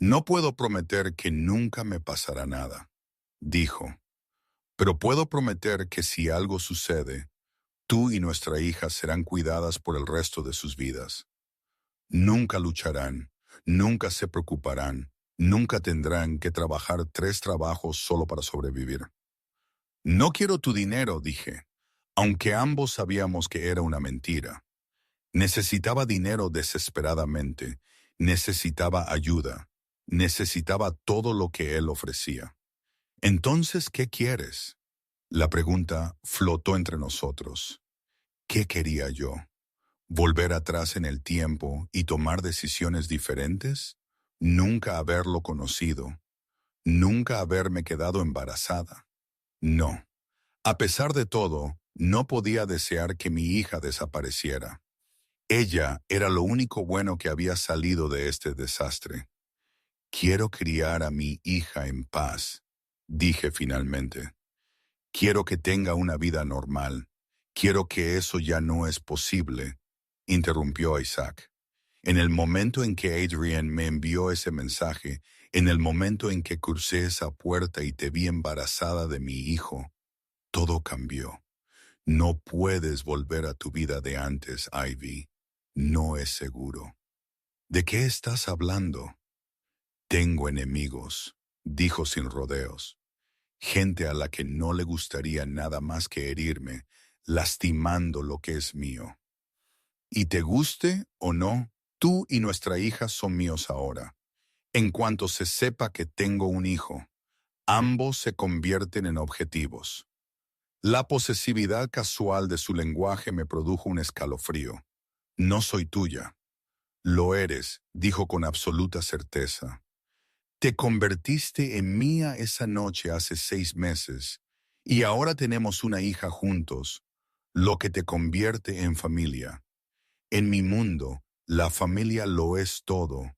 No puedo prometer que nunca me pasará nada, dijo, pero puedo prometer que si algo sucede, tú y nuestra hija serán cuidadas por el resto de sus vidas. Nunca lucharán, nunca se preocuparán, nunca tendrán que trabajar 3 trabajos solo para sobrevivir. No quiero tu dinero, dije, aunque ambos sabíamos que era una mentira. Necesitaba dinero desesperadamente, necesitaba ayuda. Necesitaba todo lo que él ofrecía. Entonces, ¿qué quieres? La pregunta flotó entre nosotros. ¿Qué quería yo? ¿Volver atrás en el tiempo y tomar decisiones diferentes? Nunca haberlo conocido. Nunca haberme quedado embarazada. No. A pesar de todo, no podía desear que mi hija desapareciera. Ella era lo único bueno que había salido de este desastre. Quiero criar a mi hija en paz, dije finalmente. Quiero que tenga una vida normal. Quiero que eso ya no es posible, interrumpió Isaac. En el momento en que Adrian me envió ese mensaje, en el momento en que crucé esa puerta y te vi embarazada de mi hijo, todo cambió. No puedes volver a tu vida de antes, Ivy. No es seguro. ¿De qué estás hablando? Tengo enemigos, dijo sin rodeos. Gente a la que no le gustaría nada más que herirme, lastimando lo que es mío. Y te guste o no, tú y nuestra hija son míos ahora. En cuanto se sepa que tengo un hijo, ambos se convierten en objetivos. La posesividad casual de su lenguaje me produjo un escalofrío. No soy tuya. Lo eres, dijo con absoluta certeza. Te convertiste en mía esa noche hace 6 meses, y ahora tenemos una hija juntos, lo que te convierte en familia. En mi mundo, la familia lo es todo.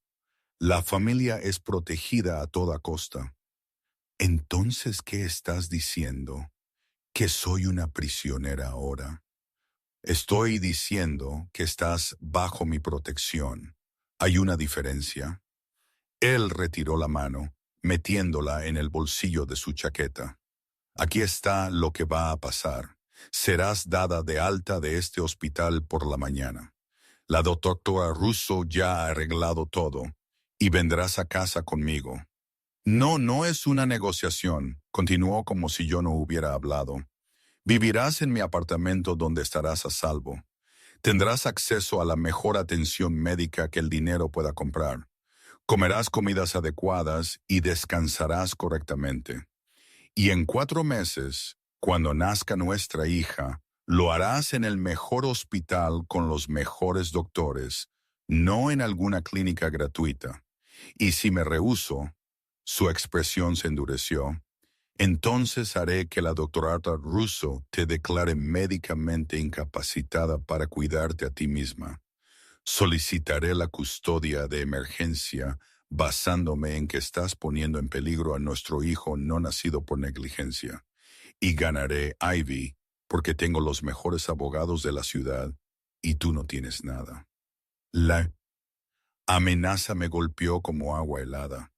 La familia es protegida a toda costa. Entonces, ¿qué estás diciendo? ¿Que soy una prisionera ahora? Estoy diciendo que estás bajo mi protección. ¿Hay una diferencia? Él retiró la mano, metiéndola en el bolsillo de su chaqueta. Aquí está lo que va a pasar. Serás dada de alta de este hospital por la mañana. La doctora Russo ya ha arreglado todo, y vendrás a casa conmigo. No, no es una negociación, continuó como si yo no hubiera hablado. Vivirás en mi apartamento donde estarás a salvo. Tendrás acceso a la mejor atención médica que el dinero pueda comprar. Comerás comidas adecuadas y descansarás correctamente. Y en 4 meses, cuando nazca nuestra hija, lo harás en el mejor hospital con los mejores doctores, no en alguna clínica gratuita. Y si me rehúso, su expresión se endureció, entonces haré que la doctora Russo te declare médicamente incapacitada para cuidarte a ti misma. Solicitaré la custodia de emergencia basándome en que estás poniendo en peligro a nuestro hijo no nacido por negligencia. Y ganaré, Ivy, porque tengo los mejores abogados de la ciudad y tú no tienes nada. La amenaza me golpeó como agua helada.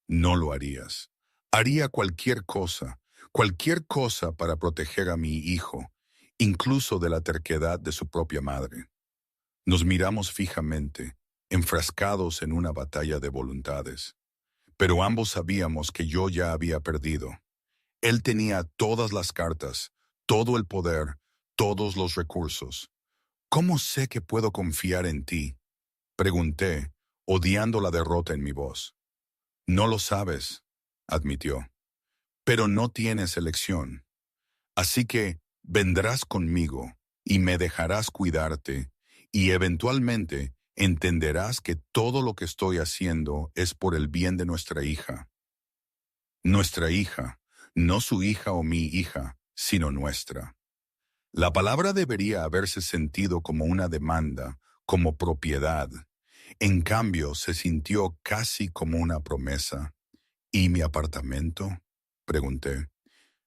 No lo harías. Haría cualquier cosa para proteger a mi hijo, incluso de la terquedad de su propia madre. Nos miramos fijamente, enfrascados en una batalla de voluntades. Pero ambos sabíamos que yo ya había perdido. Él tenía todas las cartas, todo el poder, todos los recursos. ¿Cómo sé que puedo confiar en ti? Pregunté, odiando la derrota en mi voz. No lo sabes, admitió, pero no tienes elección. Así que vendrás conmigo y me dejarás cuidarte y eventualmente entenderás que todo lo que estoy haciendo es por el bien de nuestra hija. Nuestra hija, no su hija o mi hija, sino nuestra. La palabra debería haberse sentido como una demanda, como propiedad. En cambio, se sintió casi como una promesa. ¿Y mi apartamento? Pregunté.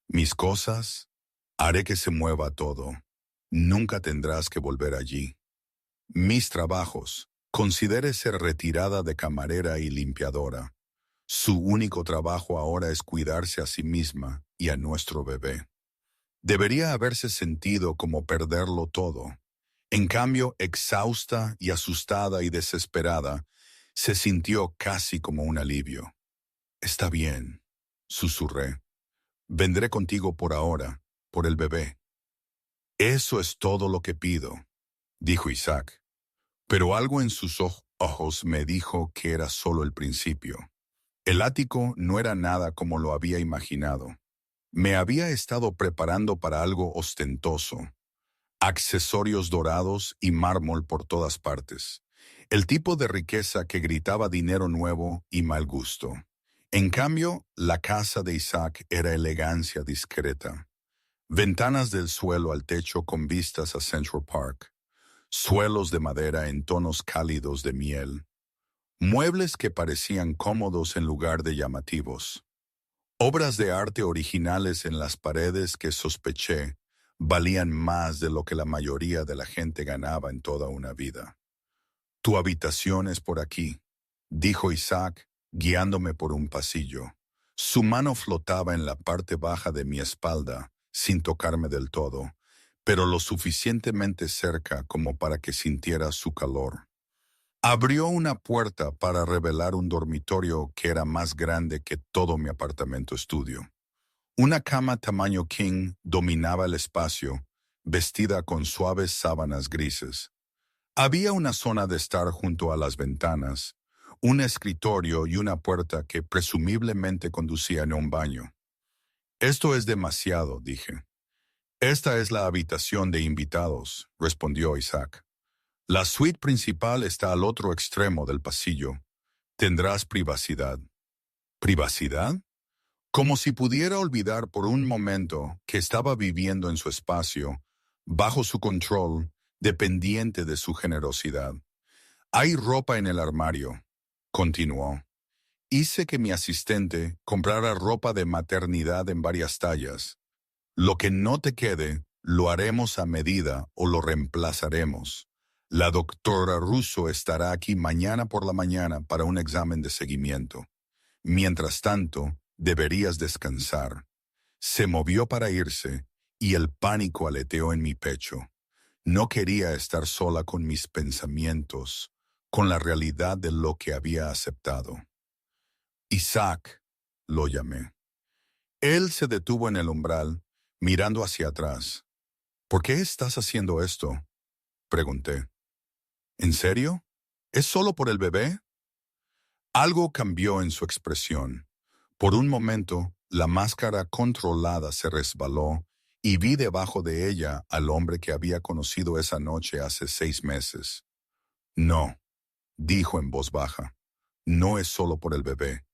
¿Mis cosas? Haré que se mueva todo. Nunca tendrás que volver allí. Mis trabajos. Considere ser retirada de camarera y limpiadora. Su único trabajo ahora es cuidarse a sí misma y a nuestro bebé. Debería haberse sentido como perderlo todo. En cambio, exhausta y asustada y desesperada, se sintió casi como un alivio. Está bien, susurré. Vendré contigo por ahora, por el bebé. Eso es todo lo que pido, dijo Isaac. Pero algo en sus ojos me dijo que era solo el principio. El ático no era nada como lo había imaginado. Me había estado preparando para algo ostentoso, accesorios dorados y mármol por todas partes. El tipo de riqueza que gritaba dinero nuevo y mal gusto. En cambio, la casa de Isaac era elegancia discreta. Ventanas del suelo al techo con vistas a Central Park. Suelos de madera en tonos cálidos de miel. Muebles que parecían cómodos en lugar de llamativos. Obras de arte originales en las paredes que sospeché valían más de lo que la mayoría de la gente ganaba en toda una vida. Tu habitación es por aquí, dijo Isaac, guiándome por un pasillo. Su mano flotaba en la parte baja de mi espalda, sin tocarme del todo, pero lo suficientemente cerca como para que sintiera su calor. Abrió una puerta para revelar un dormitorio que era más grande que todo mi apartamento estudio. Una cama tamaño king dominaba el espacio, vestida con suaves sábanas grises. Había una zona de estar junto a las ventanas, un escritorio y una puerta que presumiblemente conducían a un baño. Esto es demasiado, dije. Esta es la habitación de invitados, respondió Isaac. La suite principal está al otro extremo del pasillo. Tendrás privacidad. ¿Privacidad? Como si pudiera olvidar por un momento que estaba viviendo en su espacio, bajo su control, dependiente de su generosidad. Hay ropa en el armario, continuó. Hice que mi asistente comprara ropa de maternidad en varias tallas. Lo que no te quede, lo haremos a medida o lo reemplazaremos. La doctora Russo estará aquí mañana por la mañana para un examen de seguimiento. Mientras tanto, deberías descansar. Se movió para irse y el pánico aleteó en mi pecho. No quería estar sola con mis pensamientos, con la realidad de lo que había aceptado. Isaac, lo llamé. Él se detuvo en el umbral, mirando hacia atrás. ¿Por qué estás haciendo esto?, pregunté. ¿En serio? ¿Es solo por el bebé? Algo cambió en su expresión. Por un momento, la máscara controlada se resbaló y vi debajo de ella al hombre que había conocido esa noche hace 6 meses. No, dijo en voz baja. No es solo por el bebé.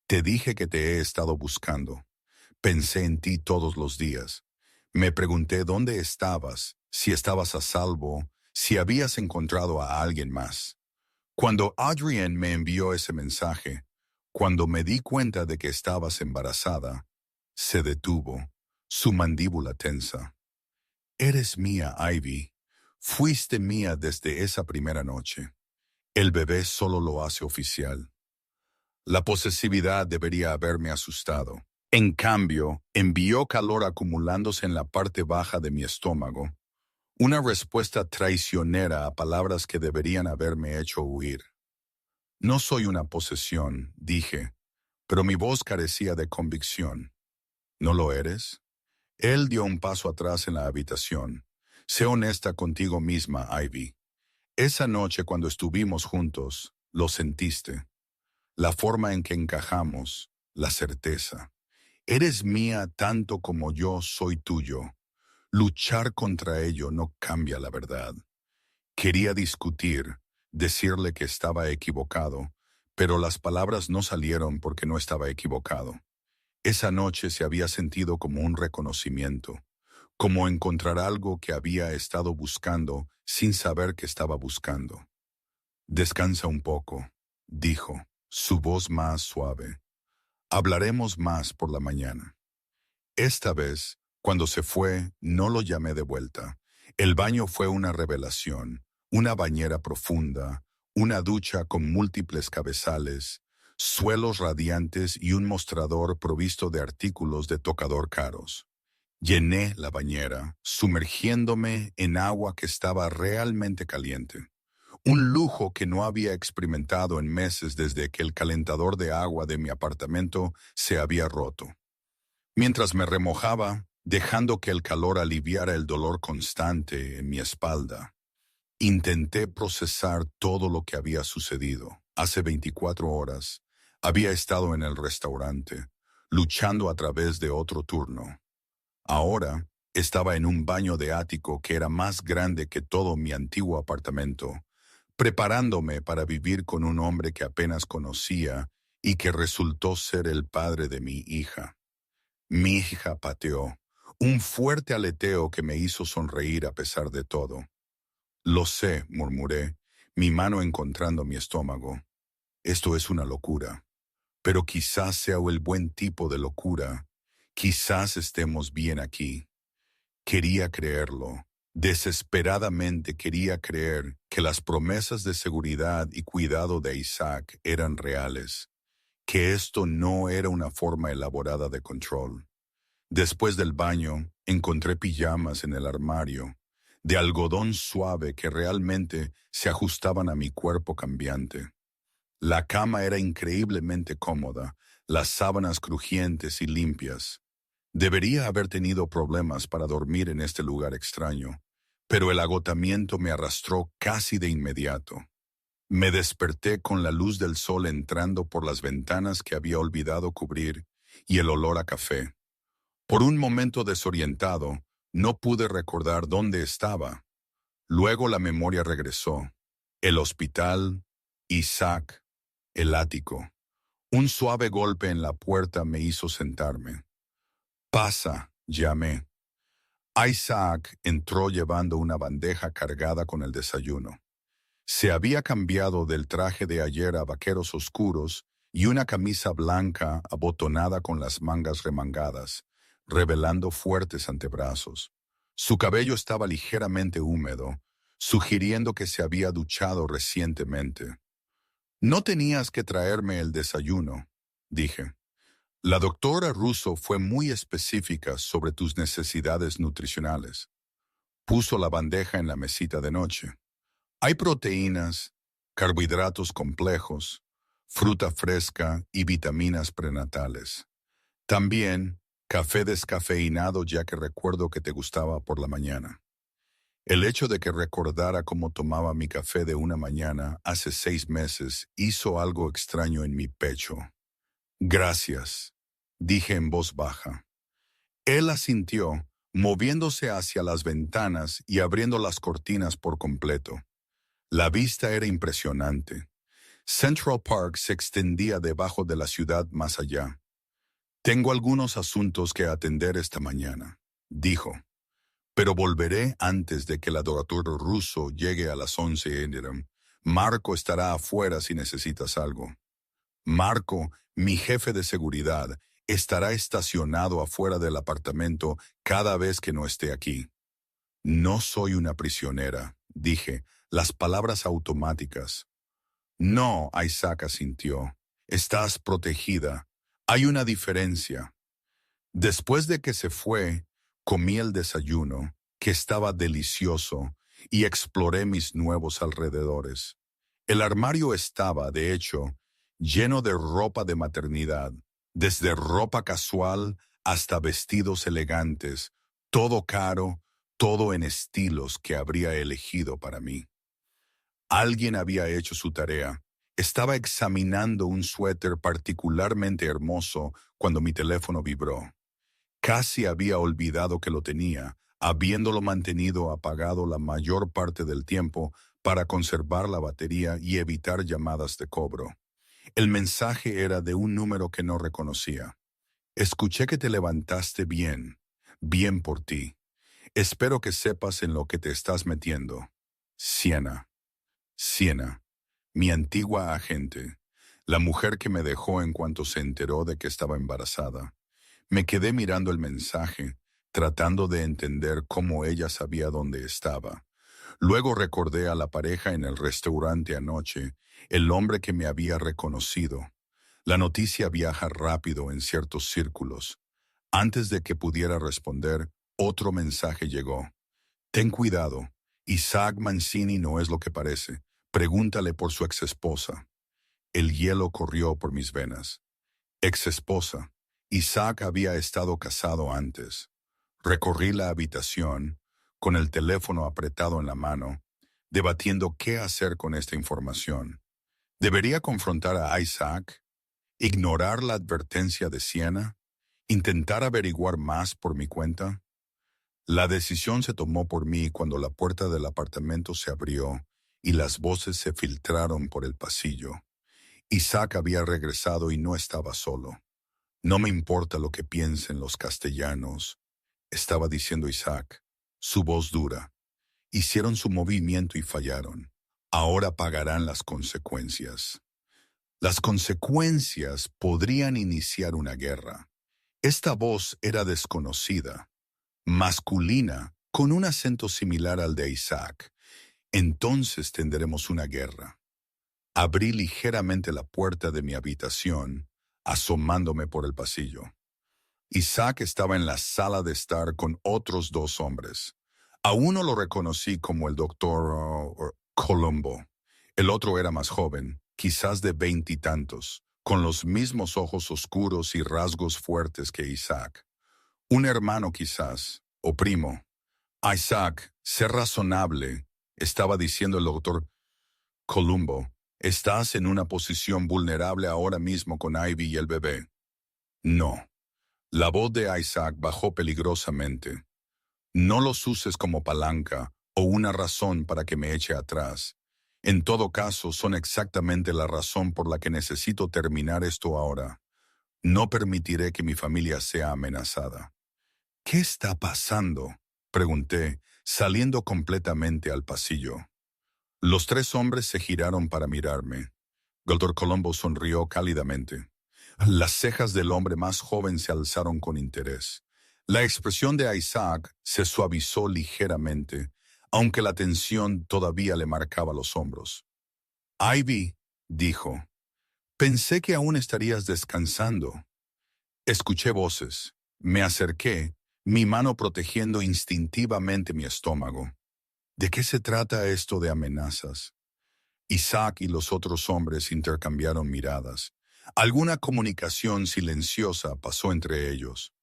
Te dije que te he estado buscando. Pensé en ti todos los días. Me pregunté dónde estabas, si estabas a salvo, si habías encontrado a alguien más. Cuando Adrienne me envió ese mensaje, cuando me di cuenta de que estabas embarazada, se detuvo, su mandíbula tensa. Eres mía, Ivy. Fuiste mía desde esa primera noche. El bebé solo lo hace oficial. La posesividad debería haberme asustado. En cambio, envió calor acumulándose en la parte baja de mi estómago, una respuesta traicionera a palabras que deberían haberme hecho huir. No soy una posesión, dije, pero mi voz carecía de convicción. ¿No lo eres? Él dio un paso atrás en la habitación. Sé honesta contigo misma, Ivy. Esa noche cuando estuvimos juntos, lo sentiste. La forma en que encajamos, la certeza. Eres mía tanto como yo soy tuyo. Luchar contra ello no cambia la verdad. Quería discutir, decirle que estaba equivocado, pero las palabras no salieron porque no estaba equivocado. Esa noche se había sentido como un reconocimiento, como encontrar algo que había estado buscando sin saber que estaba buscando. Descansa un poco, dijo, su voz más suave. Hablaremos más por la mañana. Esta vez, cuando se fue, no lo llamé de vuelta. El baño fue una revelación, una bañera profunda, una ducha con múltiples cabezales, suelos radiantes y un mostrador provisto de artículos de tocador caros. Llené la bañera, sumergiéndome en agua que estaba realmente caliente. Un lujo que no había experimentado en meses desde que el calentador de agua de mi apartamento se había roto. Mientras me remojaba, dejando que el calor aliviara el dolor constante en mi espalda, intenté procesar todo lo que había sucedido hace 24 horas, Había estado en el restaurante, luchando a través de otro turno. Ahora estaba en un baño de ático que era más grande que todo mi antiguo apartamento, preparándome para vivir con un hombre que apenas conocía y que resultó ser el padre de mi hija. Mi hija pateó, un fuerte aleteo que me hizo sonreír a pesar de todo. Lo sé, murmuré, mi mano encontrando mi estómago. Esto es una locura, pero quizás sea el buen tipo de locura. Quizás estemos bien aquí. Quería creerlo. Desesperadamente quería creer que las promesas de seguridad y cuidado de Isaac eran reales, que esto no era una forma elaborada de control. Después del baño, encontré pijamas en el armario, de algodón suave que realmente se ajustaban a mi cuerpo cambiante. La cama era increíblemente cómoda, las sábanas crujientes y limpias. Debería haber tenido problemas para dormir en este lugar extraño, pero el agotamiento me arrastró casi de inmediato. Me desperté con la luz del sol entrando por las ventanas que había olvidado cubrir y el olor a café. Por un momento desorientado, no pude recordar dónde estaba. Luego la memoria regresó. El hospital, Isaac, el ático. Un suave golpe en la puerta me hizo sentarme. Pasa, llamé. Isaac entró llevando una bandeja cargada con el desayuno. Se había cambiado del traje de ayer a vaqueros oscuros y una camisa blanca abotonada con las mangas remangadas, revelando fuertes antebrazos. Su cabello estaba ligeramente húmedo, sugiriendo que se había duchado recientemente. No tenías que traerme el desayuno, dije. La doctora Russo fue muy específica sobre tus necesidades nutricionales. Puso la bandeja en la mesita de noche. Hay proteínas, carbohidratos complejos, fruta fresca y vitaminas prenatales. También café descafeinado, ya que recuerdo que te gustaba por la mañana. El hecho de que recordara cómo tomaba mi café de una mañana hace 6 meses hizo algo extraño en mi pecho. Gracias, dije en voz baja. Él asintió, moviéndose hacia las ventanas y abriendo las cortinas por completo. La vista era impresionante. Central Park se extendía debajo de la ciudad más allá. Tengo algunos asuntos que atender esta mañana, dijo, pero volveré antes de que la doctora Russo llegue a las 11 a.m. Marco estará afuera si necesitas algo. Marco, mi jefe de seguridad, estará estacionado afuera del apartamento cada vez que no esté aquí. No soy una prisionera, dije, las palabras automáticas. No, Isaac asintió. Estás protegida. Hay una diferencia. Después de que se fue, comí el desayuno, que estaba delicioso, y exploré mis nuevos alrededores. El armario estaba, de hecho, lleno de ropa de maternidad, desde ropa casual hasta vestidos elegantes, todo caro, todo en estilos que habría elegido para mí. Alguien había hecho su tarea. Estaba examinando un suéter particularmente hermoso cuando mi teléfono vibró. Casi había olvidado que lo tenía, habiéndolo mantenido apagado la mayor parte del tiempo para conservar la batería y evitar llamadas de cobro. El mensaje era de un número que no reconocía. Escuché que te levantaste bien, bien por ti. Espero que sepas en lo que te estás metiendo. Siena. Siena, mi antigua agente, la mujer que me dejó en cuanto se enteró de que estaba embarazada. Me quedé mirando el mensaje, tratando de entender cómo ella sabía dónde estaba. Luego recordé a la pareja en el restaurante anoche, el hombre que me había reconocido. La noticia viaja rápido en ciertos círculos. Antes de que pudiera responder, otro mensaje llegó. Ten cuidado, Isaac Mancini no es lo que parece. Pregúntale por su exesposa. El hielo corrió por mis venas. Exesposa. Isaac había estado casado antes. Recorrí la habitación, con el teléfono apretado en la mano, debatiendo qué hacer con esta información. ¿Debería confrontar a Isaac? ¿Ignorar la advertencia de Siena? ¿Intentar averiguar más por mi cuenta? La decisión se tomó por mí cuando la puerta del apartamento se abrió y las voces se filtraron por el pasillo. Isaac había regresado y no estaba solo. No me importa lo que piensen los castellanos, estaba diciendo Isaac, su voz dura. Hicieron su movimiento y fallaron. Ahora pagarán las consecuencias. Las consecuencias podrían iniciar una guerra. Esta voz era desconocida, masculina, con un acento similar al de Isaac. Entonces tendremos una guerra. Abrí ligeramente la puerta de mi habitación, asomándome por el pasillo. Isaac estaba en la sala de estar con otros dos hombres. A uno lo reconocí como el doctor Colombo. El otro era más joven, quizás de veintitantos, con los mismos ojos oscuros y rasgos fuertes que Isaac. Un hermano quizás, o primo. Isaac, sé razonable, estaba diciendo el doctor Colombo. Estás en una posición vulnerable ahora mismo con Ivy y el bebé. No. La voz de Isaac bajó peligrosamente. No los uses como palanca o una razón para que me eche atrás. En todo caso, son exactamente la razón por la que necesito terminar esto ahora. No permitiré que mi familia sea amenazada. ¿Qué está pasando?, pregunté, saliendo completamente al pasillo. Los tres hombres se giraron para mirarme. Doctor Colombo sonrió cálidamente. Las cejas del hombre más joven se alzaron con interés. La expresión de Isaac se suavizó ligeramente, aunque la tensión todavía le marcaba los hombros. Ivy, dijo, pensé que aún estarías descansando. Escuché voces. Me acerqué, mi mano protegiendo instintivamente mi estómago. ¿De qué se trata esto de amenazas? Isaac y los otros hombres intercambiaron miradas. Alguna comunicación silenciosa pasó entre ellos.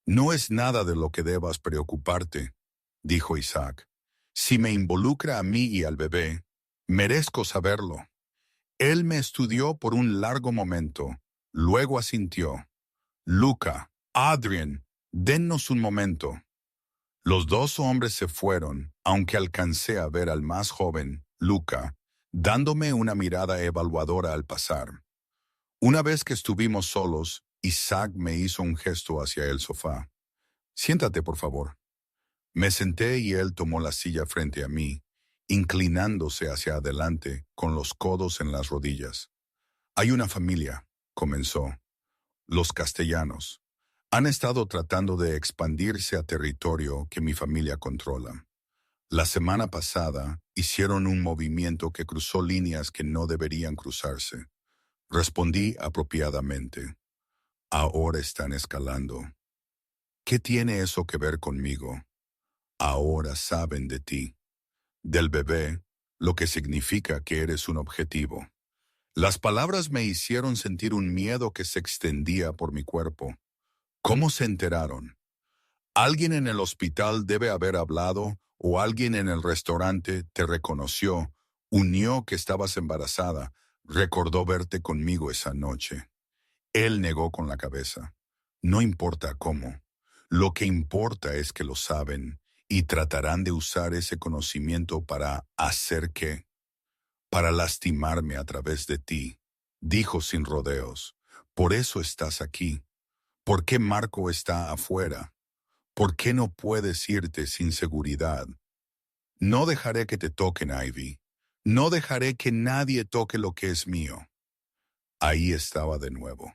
No es nada de lo que debas preocuparte, dijo Isaac. Si me involucra a mí y al bebé, merezco saberlo. Él me estudió por un largo momento, luego asintió. Luca, Adrian, dennos un momento. Los dos hombres se fueron, aunque alcancé a ver al más joven, Luca, dándome una mirada evaluadora al pasar. Una vez que estuvimos solos, Isaac me hizo un gesto hacia el sofá. Siéntate, por favor. Me senté y él tomó la silla frente a mí, inclinándose hacia adelante con los codos en las rodillas. Hay una familia, comenzó. Los castellanos. Han estado tratando de expandirse a territorio que mi familia controla. La semana pasada hicieron un movimiento que cruzó líneas que no deberían cruzarse. Respondí apropiadamente. Ahora están escalando. ¿Qué tiene eso que ver conmigo? Ahora saben de ti, del bebé, lo que significa que eres un objetivo. Las palabras me hicieron sentir un miedo que se extendía por mi cuerpo. ¿Cómo se enteraron? Alguien en el hospital debe haber hablado o alguien en el restaurante te reconoció, unió que estabas embarazada, recordó verte conmigo esa noche. Él negó con la cabeza. No importa cómo. Lo que importa es que lo saben y tratarán de usar ese conocimiento para hacer qué. Para lastimarme a través de ti, dijo sin rodeos. Por eso estás aquí. ¿Por qué Marco está afuera? ¿Por qué no puedes irte sin seguridad? No dejaré que te toquen, Ivy. No dejaré que nadie toque lo que es mío. Ahí estaba de nuevo.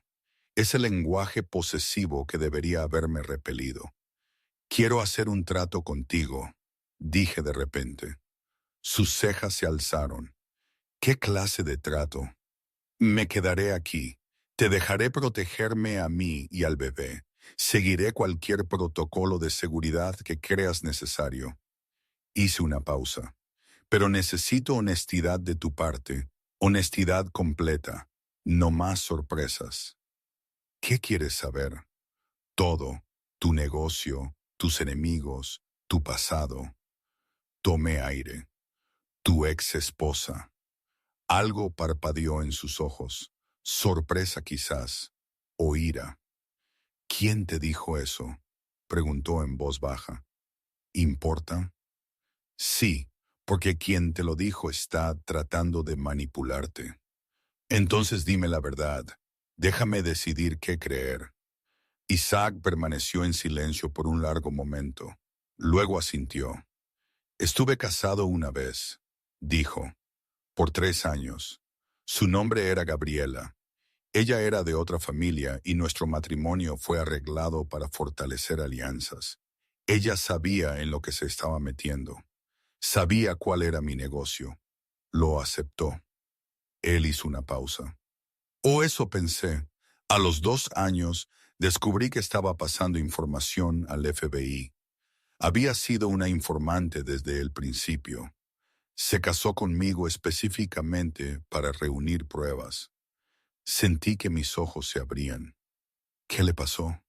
Ese lenguaje posesivo que debería haberme repelido. Quiero hacer un trato contigo, dije de repente. Sus cejas se alzaron. ¿Qué clase de trato? Me quedaré aquí. Te dejaré protegerme a mí y al bebé. Seguiré cualquier protocolo de seguridad que creas necesario. Hice una pausa. Pero necesito honestidad de tu parte. Honestidad completa. No más sorpresas. ¿Qué quieres saber? Todo. Tu negocio, tus enemigos, tu pasado. Tomé aire. Tu ex esposa. Algo parpadeó en sus ojos. Sorpresa quizás, o ira. ¿Quién te dijo eso? Preguntó en voz baja. ¿Importa? Sí, porque quien te lo dijo está tratando de manipularte. Entonces dime la verdad. Déjame decidir qué creer. Isaac permaneció en silencio por un largo momento. Luego asintió. Estuve casado una vez, dijo, por 3 años. Su nombre era Gabriela. Ella era de otra familia y nuestro matrimonio fue arreglado para fortalecer alianzas. Ella sabía en lo que se estaba metiendo. Sabía cuál era mi negocio. Lo aceptó. Él hizo una pausa. O eso pensé. A los 2 años descubrí que estaba pasando información al FBI. Había sido una informante desde el principio. Se casó conmigo específicamente para reunir pruebas. Sentí que mis ojos se abrían. ¿Qué le pasó?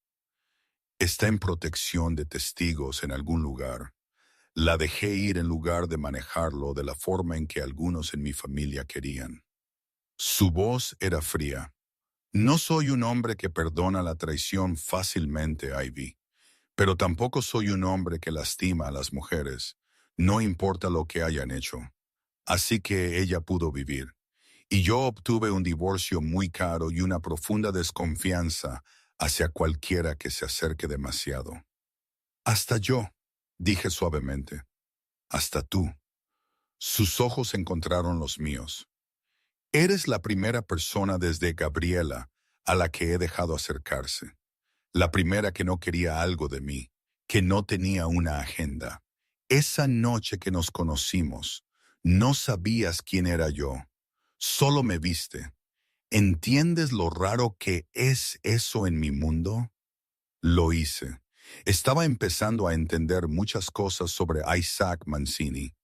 Está en protección de testigos en algún lugar. La dejé ir en lugar de manejarlo de la forma en que algunos en mi familia querían. Su voz era fría. No soy un hombre que perdona la traición fácilmente, Ivy, pero tampoco soy un hombre que lastima a las mujeres, no importa lo que hayan hecho. Así que ella pudo vivir. Y yo obtuve un divorcio muy caro y una profunda desconfianza hacia cualquiera que se acerque demasiado. Hasta yo, dije suavemente. Hasta tú. Sus ojos encontraron los míos. Eres la primera persona desde Gabriela a la que he dejado acercarse. La primera que no quería algo de mí, que no tenía una agenda. Esa noche que nos conocimos, no sabías quién era yo. Solo me viste. ¿Entiendes lo raro que es eso en mi mundo? Lo hice. Estaba empezando a entender muchas cosas sobre Isaac Mancini.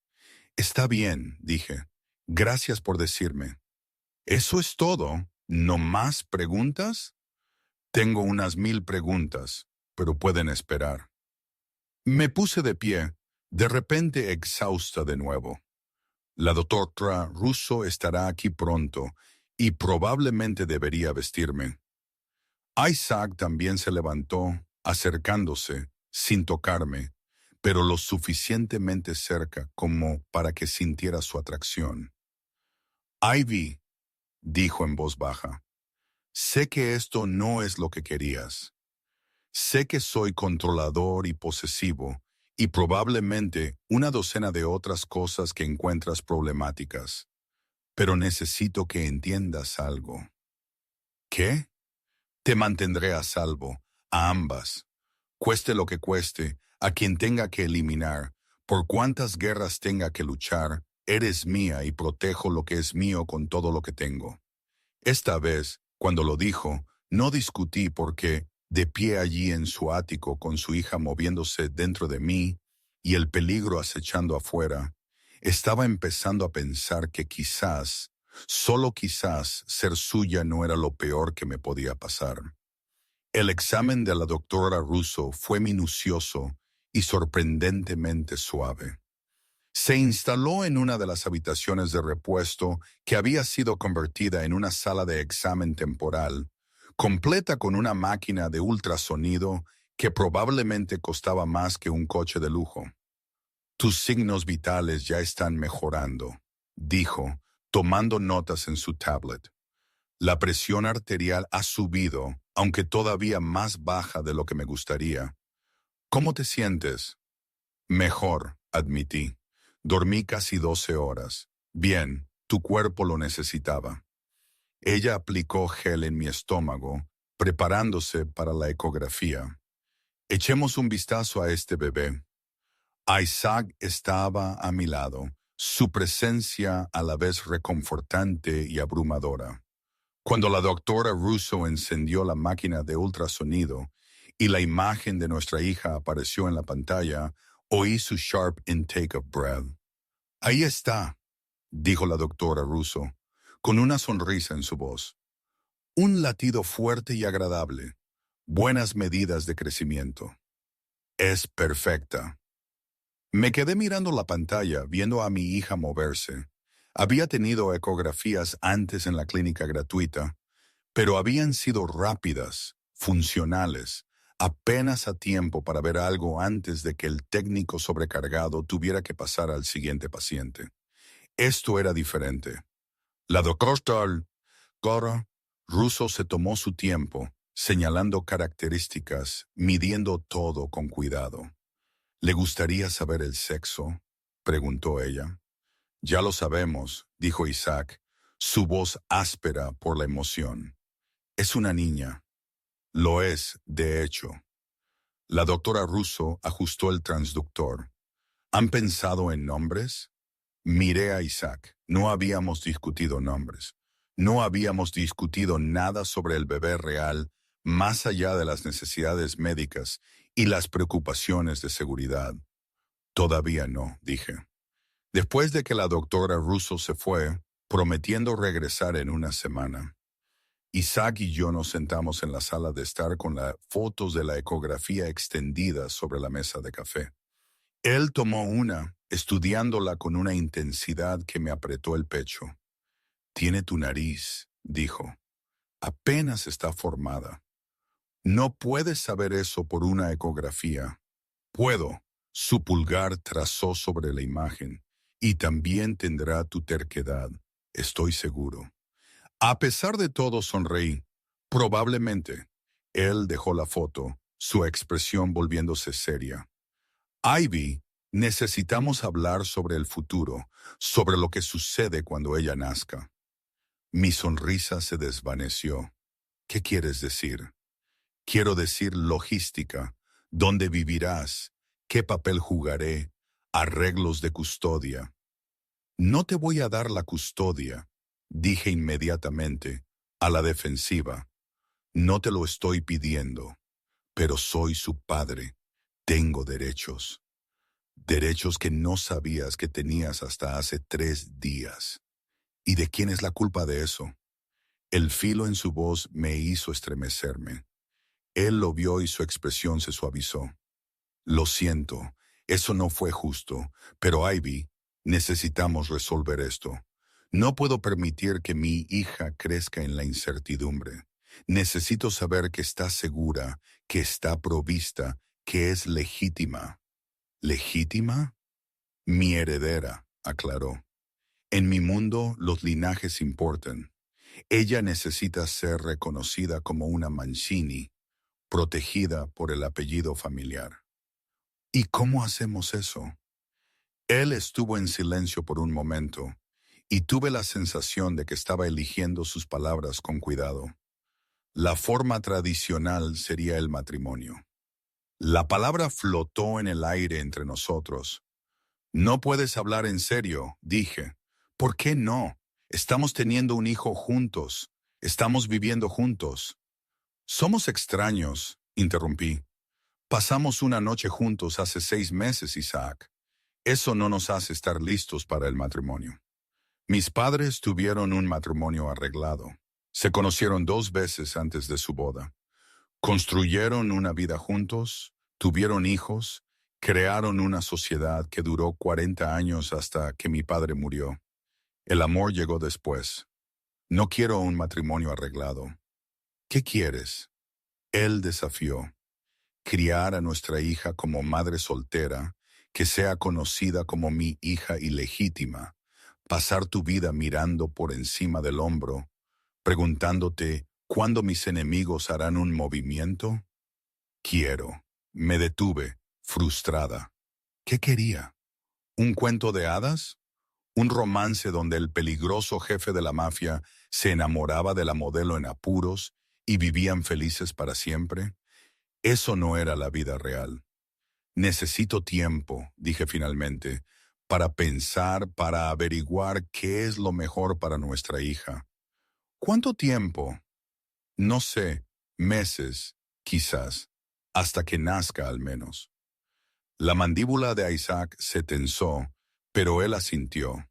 Está bien, dije. Gracias por decirme. ¿Eso es todo? ¿No más preguntas? Tengo unas 1000 preguntas, pero pueden esperar. Me puse de pie, de repente exhausta de nuevo. La doctora Russo estará aquí pronto y probablemente debería vestirme. Isaac también se levantó, acercándose, sin tocarme, pero lo suficientemente cerca como para que sintiera su atracción. Ivy, dijo en voz baja, sé que esto no es lo que querías. Sé que soy controlador y posesivo, y probablemente una docena de otras cosas que encuentras problemáticas. Pero necesito que entiendas algo. ¿Qué? Te mantendré a salvo, a ambas. Cueste lo que cueste, a quien tenga que eliminar, por cuántas guerras tenga que luchar, eres mía y protejo lo que es mío con todo lo que tengo. Esta vez, cuando lo dijo, no discutí porque, de pie allí en su ático con su hija moviéndose dentro de mí y el peligro acechando afuera, estaba empezando a pensar que quizás, solo quizás, ser suya no era lo peor que me podía pasar. El examen de la doctora Russo fue minucioso y sorprendentemente suave. Se instaló en una de las habitaciones de repuesto que había sido convertida en una sala de examen temporal, completa con una máquina de ultrasonido que probablemente costaba más que un coche de lujo. Tus signos vitales ya están mejorando, dijo, tomando notas en su tablet. La presión arterial ha subido, aunque todavía más baja de lo que me gustaría. ¿Cómo te sientes? Mejor, admití. Dormí casi 12 horas. Bien, tu cuerpo lo necesitaba. Ella aplicó gel en mi estómago, preparándose para la ecografía. Echemos un vistazo a este bebé. Isaac estaba a mi lado, su presencia a la vez reconfortante y abrumadora. Cuando la doctora Russo encendió la máquina de ultrasonido y la imagen de nuestra hija apareció en la pantalla, oí su sharp intake of breath. Ahí está, dijo la doctora Russo, con una sonrisa en su voz. Un latido fuerte y agradable. Buenas medidas de crecimiento. Es perfecta. Me quedé mirando la pantalla, viendo a mi hija moverse. Había tenido ecografías antes en la clínica gratuita, pero habían sido rápidas, funcionales, apenas a tiempo para ver algo antes de que el técnico sobrecargado tuviera que pasar al siguiente paciente. Esto era diferente. La doctora Cora Russo se tomó su tiempo, señalando características, midiendo todo con cuidado. ¿Le gustaría saber el sexo?, preguntó ella. Ya lo sabemos, dijo Isaac, su voz áspera por la emoción. Es una niña. Lo es, de hecho. La doctora Russo ajustó el transductor. ¿Han pensado en nombres? Miré a Isaac. No habíamos discutido nombres. No habíamos discutido nada sobre el bebé real, más allá de las necesidades médicas y las preocupaciones de seguridad. Todavía no, dije. Después de que la doctora Russo se fue, prometiendo regresar en una semana, Isaac y yo nos sentamos en la sala de estar con las fotos de la ecografía extendidas sobre la mesa de café. Él tomó una, estudiándola con una intensidad que me apretó el pecho. Tiene tu nariz, dijo. Apenas está formada. No puedes saber eso por una ecografía. Puedo. Su pulgar trazó sobre la imagen, y también tendrá tu terquedad, estoy seguro. A pesar de todo sonreí. Probablemente. Él dejó la foto, su expresión volviéndose seria. Ivy, necesitamos hablar sobre el futuro, sobre lo que sucede cuando ella nazca. Mi sonrisa se desvaneció. ¿Qué quieres decir? Quiero decir logística, dónde vivirás, qué papel jugaré, arreglos de custodia. No te voy a dar la custodia, dije inmediatamente, a la defensiva. No te lo estoy pidiendo, pero soy su padre. Tengo derechos. Derechos que no sabías que tenías hasta hace 3 días. ¿Y de quién es la culpa de eso? El filo en su voz me hizo estremecerme. Él lo vio y su expresión se suavizó. Lo siento, eso no fue justo, pero Ivy, necesitamos resolver esto. No puedo permitir que mi hija crezca en la incertidumbre. Necesito saber que está segura, que está provista, que es legítima. ¿Legítima? Mi heredera, aclaró. En mi mundo los linajes importan. Ella necesita ser reconocida como una Mancini, protegida por el apellido familiar. ¿Y cómo hacemos eso? Él estuvo en silencio por un momento, y tuve la sensación de que estaba eligiendo sus palabras con cuidado. La forma tradicional sería el matrimonio. La palabra flotó en el aire entre nosotros. No puedes hablar en serio, dije. ¿Por qué no? Estamos teniendo un hijo juntos. Estamos viviendo juntos. Somos extraños, interrumpí. Pasamos una noche juntos hace 6 meses, Isaac. Eso no nos hace estar listos para el matrimonio. Mis padres tuvieron un matrimonio arreglado. Se conocieron 2 veces antes de su boda. Construyeron una vida juntos, tuvieron hijos, crearon una sociedad que duró 40 años hasta que mi padre murió. El amor llegó después. No quiero un matrimonio arreglado. ¿Qué quieres? Él desafió. Criar a nuestra hija como madre soltera, que sea conocida como mi hija ilegítima, pasar tu vida mirando por encima del hombro, preguntándote cuándo mis enemigos harán un movimiento. Quiero. Me detuve, frustrada. ¿Qué quería? ¿Un cuento de hadas? ¿Un romance donde el peligroso jefe de la mafia se enamoraba de la modelo en apuros y vivían felices para siempre? Eso no era la vida real. Necesito tiempo, dije finalmente, para pensar, para averiguar qué es lo mejor para nuestra hija. ¿Cuánto tiempo? No sé, meses, quizás, hasta que nazca al menos. La mandíbula de Isaac se tensó, pero él asintió.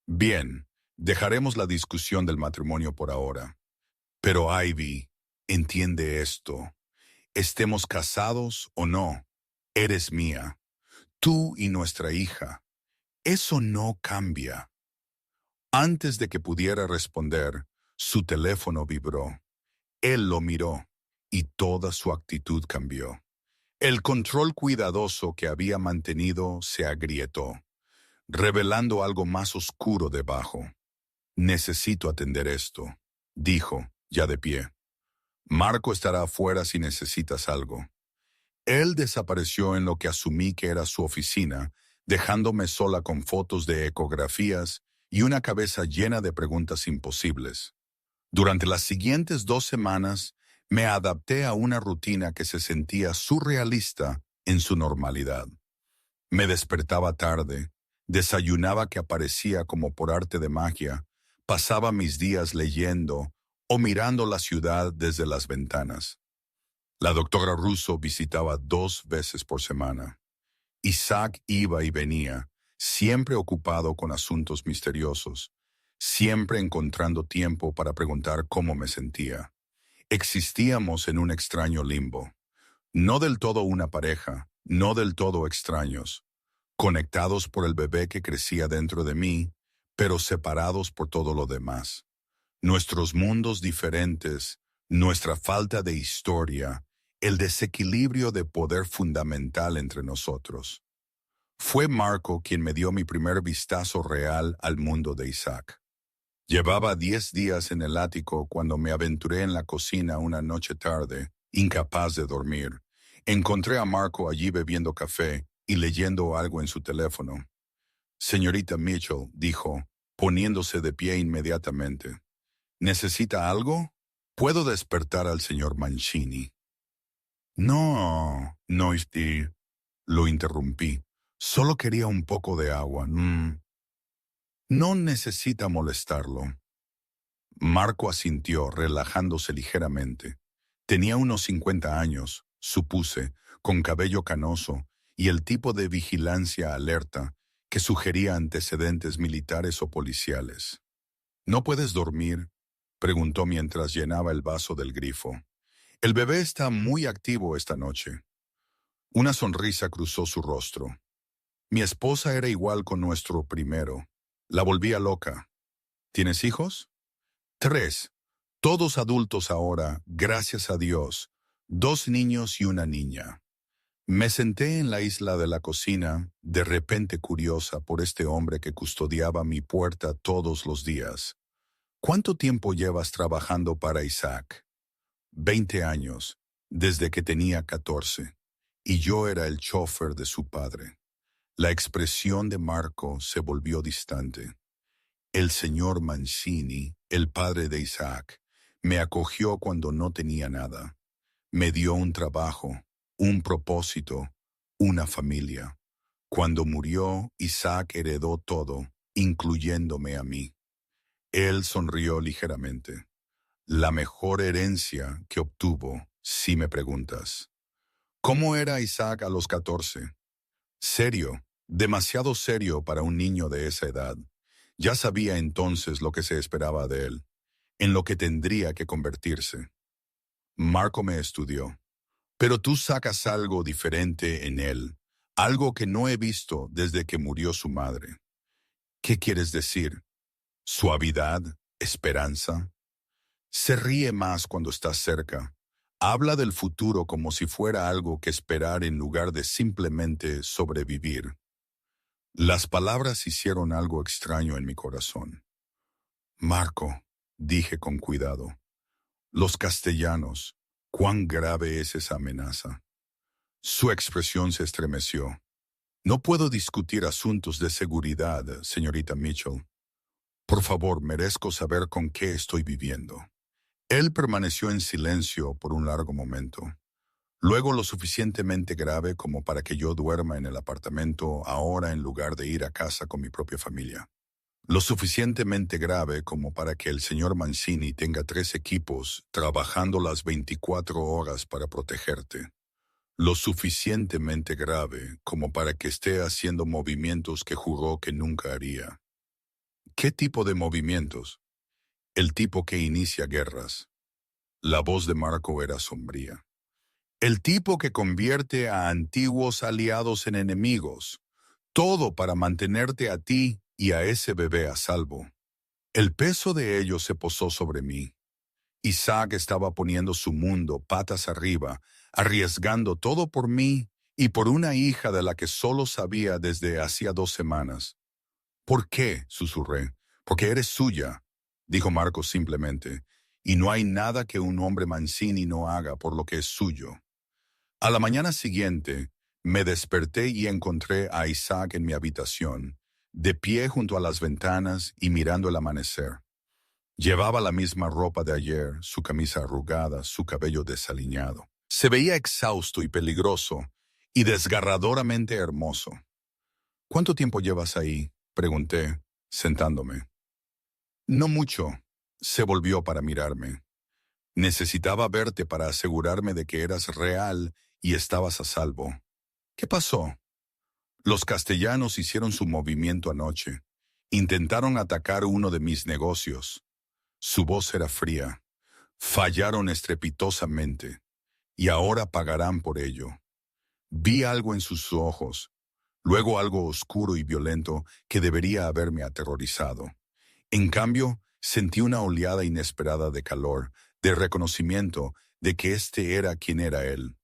Bien, dejaremos la discusión del matrimonio por ahora. Pero Ivy, entiende esto. Estemos casados o no, eres mía. Tú y nuestra hija. Eso no cambia. Antes de que pudiera responder, su teléfono vibró. Él lo miró, y toda su actitud cambió. El control cuidadoso que había mantenido se agrietó, revelando algo más oscuro debajo. Necesito atender esto, dijo, ya de pie. Marco estará afuera si necesitas algo. Él desapareció en lo que asumí que era su oficina, dejándome sola con fotos de ecografías y una cabeza llena de preguntas imposibles. Durante las siguientes 2 semanas, me adapté a una rutina que se sentía surrealista en su normalidad. Me despertaba tarde, desayunaba que aparecía como por arte de magia, pasaba mis días leyendo o mirando la ciudad desde las ventanas. La doctora Russo visitaba 2 veces por semana. Isaac iba y venía, siempre ocupado con asuntos misteriosos, siempre encontrando tiempo para preguntar cómo me sentía. Existíamos en un extraño limbo. No del todo una pareja, no del todo extraños, conectados por el bebé que crecía dentro de mí, pero separados por todo lo demás. Nuestros mundos diferentes, nuestra falta de historia, el desequilibrio de poder fundamental entre nosotros. Fue Marco quien me dio mi primer vistazo real al mundo de Isaac. Llevaba 10 días en el ático cuando me aventuré en la cocina una noche tarde, incapaz de dormir. Encontré a Marco allí bebiendo café y leyendo algo en su teléfono. Señorita Mitchell, dijo, poniéndose de pie inmediatamente. ¿Necesita algo? Puedo despertar al señor Mancini. No, lo interrumpí. Solo quería un poco de agua. No necesita molestarlo. Marco asintió, relajándose ligeramente. Tenía unos 50 años, supuse, con cabello canoso y el tipo de vigilancia alerta que sugería antecedentes militares o policiales. ¿No puedes dormir?, preguntó mientras llenaba el vaso del grifo. El bebé está muy activo esta noche. Una sonrisa cruzó su rostro. Mi esposa era igual con nuestro primero. La volvía loca. ¿Tienes hijos? 3. Todos adultos ahora, gracias a Dios. 2 niños y una niña. Me senté en la isla de la cocina, de repente curiosa por este hombre que custodiaba mi puerta todos los días. ¿Cuánto tiempo llevas trabajando para Isaac? 20 años, desde que tenía 14, y yo era el chofer de su padre. La expresión de Marco se volvió distante. El señor Mancini, el padre de Isaac, me acogió cuando no tenía nada. Me dio un trabajo, un propósito, una familia. Cuando murió, Isaac heredó todo, incluyéndome a mí. Él sonrió ligeramente. La mejor herencia que obtuvo, si me preguntas. ¿Cómo era Isaac a los 14? Serio, demasiado serio para un niño de esa edad. Ya sabía entonces lo que se esperaba de él, en lo que tendría que convertirse. Marco me estudió. Pero tú sacas algo diferente en él, algo que no he visto desde que murió su madre. ¿Qué quieres decir? ¿Suavidad? ¿Esperanza? Se ríe más cuando estás cerca. Habla del futuro como si fuera algo que esperar en lugar de simplemente sobrevivir. Las palabras hicieron algo extraño en mi corazón. Marco, dije con cuidado, los castellanos, ¿cuán grave es esa amenaza? Su expresión se estremeció. No puedo discutir asuntos de seguridad, señorita Mitchell. Por favor, merezco saber con qué estoy viviendo. Él permaneció en silencio por un largo momento. Luego lo suficientemente grave como para que yo duerma en el apartamento ahora en lugar de ir a casa con mi propia familia. Lo suficientemente grave como para que el señor Mancini tenga 3 equipos trabajando las 24 horas para protegerte. Lo suficientemente grave como para que esté haciendo movimientos que juró que nunca haría. ¿Qué tipo de movimientos? El tipo que inicia guerras. La voz de Marco era sombría. El tipo que convierte a antiguos aliados en enemigos. Todo para mantenerte a ti y a ese bebé a salvo. El peso de ello se posó sobre mí. Isaac estaba poniendo su mundo patas arriba, arriesgando todo por mí y por una hija de la que solo sabía desde hacía 2 semanas. ¿Por qué?, susurré. Porque eres suya, dijo Marcos simplemente, y no hay nada que un hombre Mancini no haga por lo que es suyo. A la mañana siguiente, me desperté y encontré a Isaac en mi habitación, de pie junto a las ventanas y mirando el amanecer. Llevaba la misma ropa de ayer, su camisa arrugada, su cabello desaliñado. Se veía exhausto y peligroso, y desgarradoramente hermoso. ¿Cuánto tiempo llevas ahí?, pregunté, sentándome. No mucho. Se volvió para mirarme. Necesitaba verte para asegurarme de que eras real y estabas a salvo. ¿Qué pasó? Los castellanos hicieron su movimiento anoche. Intentaron atacar uno de mis negocios. Su voz era fría. Fallaron estrepitosamente. Y ahora pagarán por ello. Vi algo en sus ojos, luego algo oscuro y violento que debería haberme aterrorizado. En cambio, sentí una oleada inesperada de calor, de reconocimiento de que este era quien era él.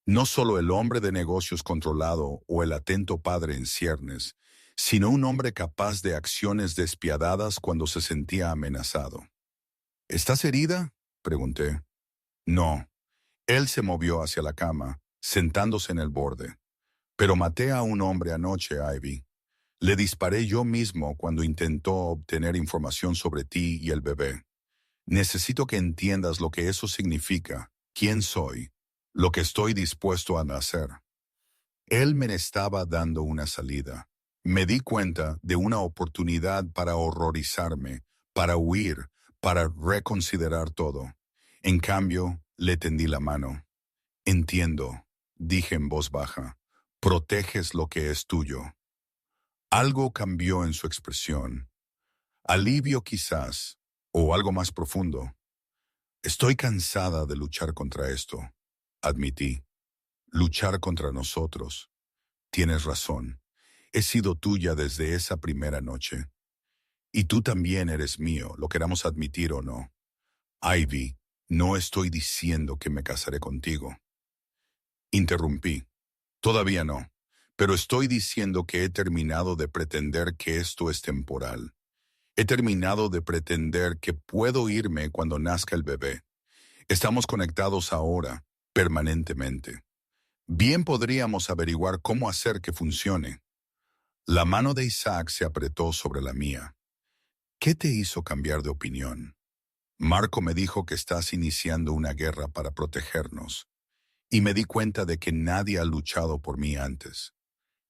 No solo el hombre de negocios controlado o el atento padre en ciernes, sino un hombre capaz de acciones despiadadas cuando se sentía amenazado. ¿Estás herida?, pregunté. No. Él se movió hacia la cama, sentándose en el borde. Pero maté a un hombre anoche, Ivy. Le disparé yo mismo cuando intentó obtener información sobre ti y el bebé. Necesito que entiendas lo que eso significa, quién soy, lo que estoy dispuesto a hacer. Él me estaba dando una salida. Me di cuenta de una oportunidad para horrorizarme, para huir, para reconsiderar todo. En cambio, le tendí la mano. Entiendo, dije en voz baja. Proteges lo que es tuyo. Algo cambió en su expresión. Alivio quizás, o algo más profundo. Estoy cansada de luchar contra esto, admití. Luchar contra nosotros. Tienes razón. He sido tuya desde esa primera noche. Y tú también eres mío, lo queramos admitir o no. Ivy, no estoy diciendo que me casaré contigo. Interrumpí. Todavía no. Pero estoy diciendo que he terminado de pretender que esto es temporal. He terminado de pretender que puedo irme cuando nazca el bebé. Estamos conectados ahora, permanentemente. Bien podríamos averiguar cómo hacer que funcione. La mano de Isaac se apretó sobre la mía. ¿Qué te hizo cambiar de opinión? Marco me dijo que estás iniciando una guerra para protegernos. Y me di cuenta de que nadie ha luchado por mí antes.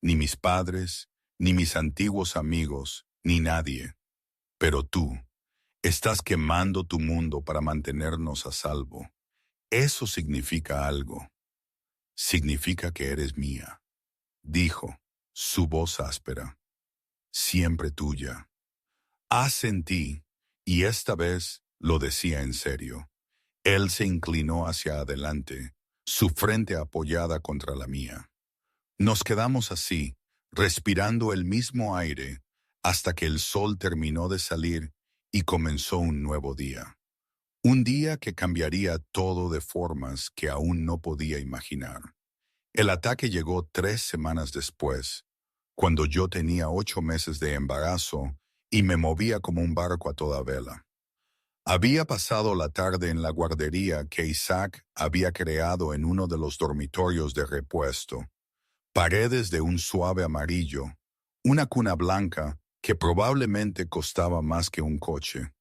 Ni mis padres, ni mis antiguos amigos, ni nadie. Pero tú, estás quemando tu mundo para mantenernos a salvo. Eso significa algo. Significa que eres mía, dijo, su voz áspera. Siempre tuya. Asentí, y esta vez lo decía en serio. Él se inclinó hacia adelante, su frente apoyada contra la mía. Nos quedamos así, respirando el mismo aire, hasta que el sol terminó de salir y comenzó un nuevo día. Un día que cambiaría todo de formas que aún no podía imaginar. El ataque llegó 3 semanas después, cuando yo tenía 8 meses de embarazo y me movía como un barco a toda vela. Había pasado la tarde en la guardería que Isaac había creado en uno de los dormitorios de repuesto. Paredes de un suave amarillo, una cuna blanca que probablemente costaba más que un coche,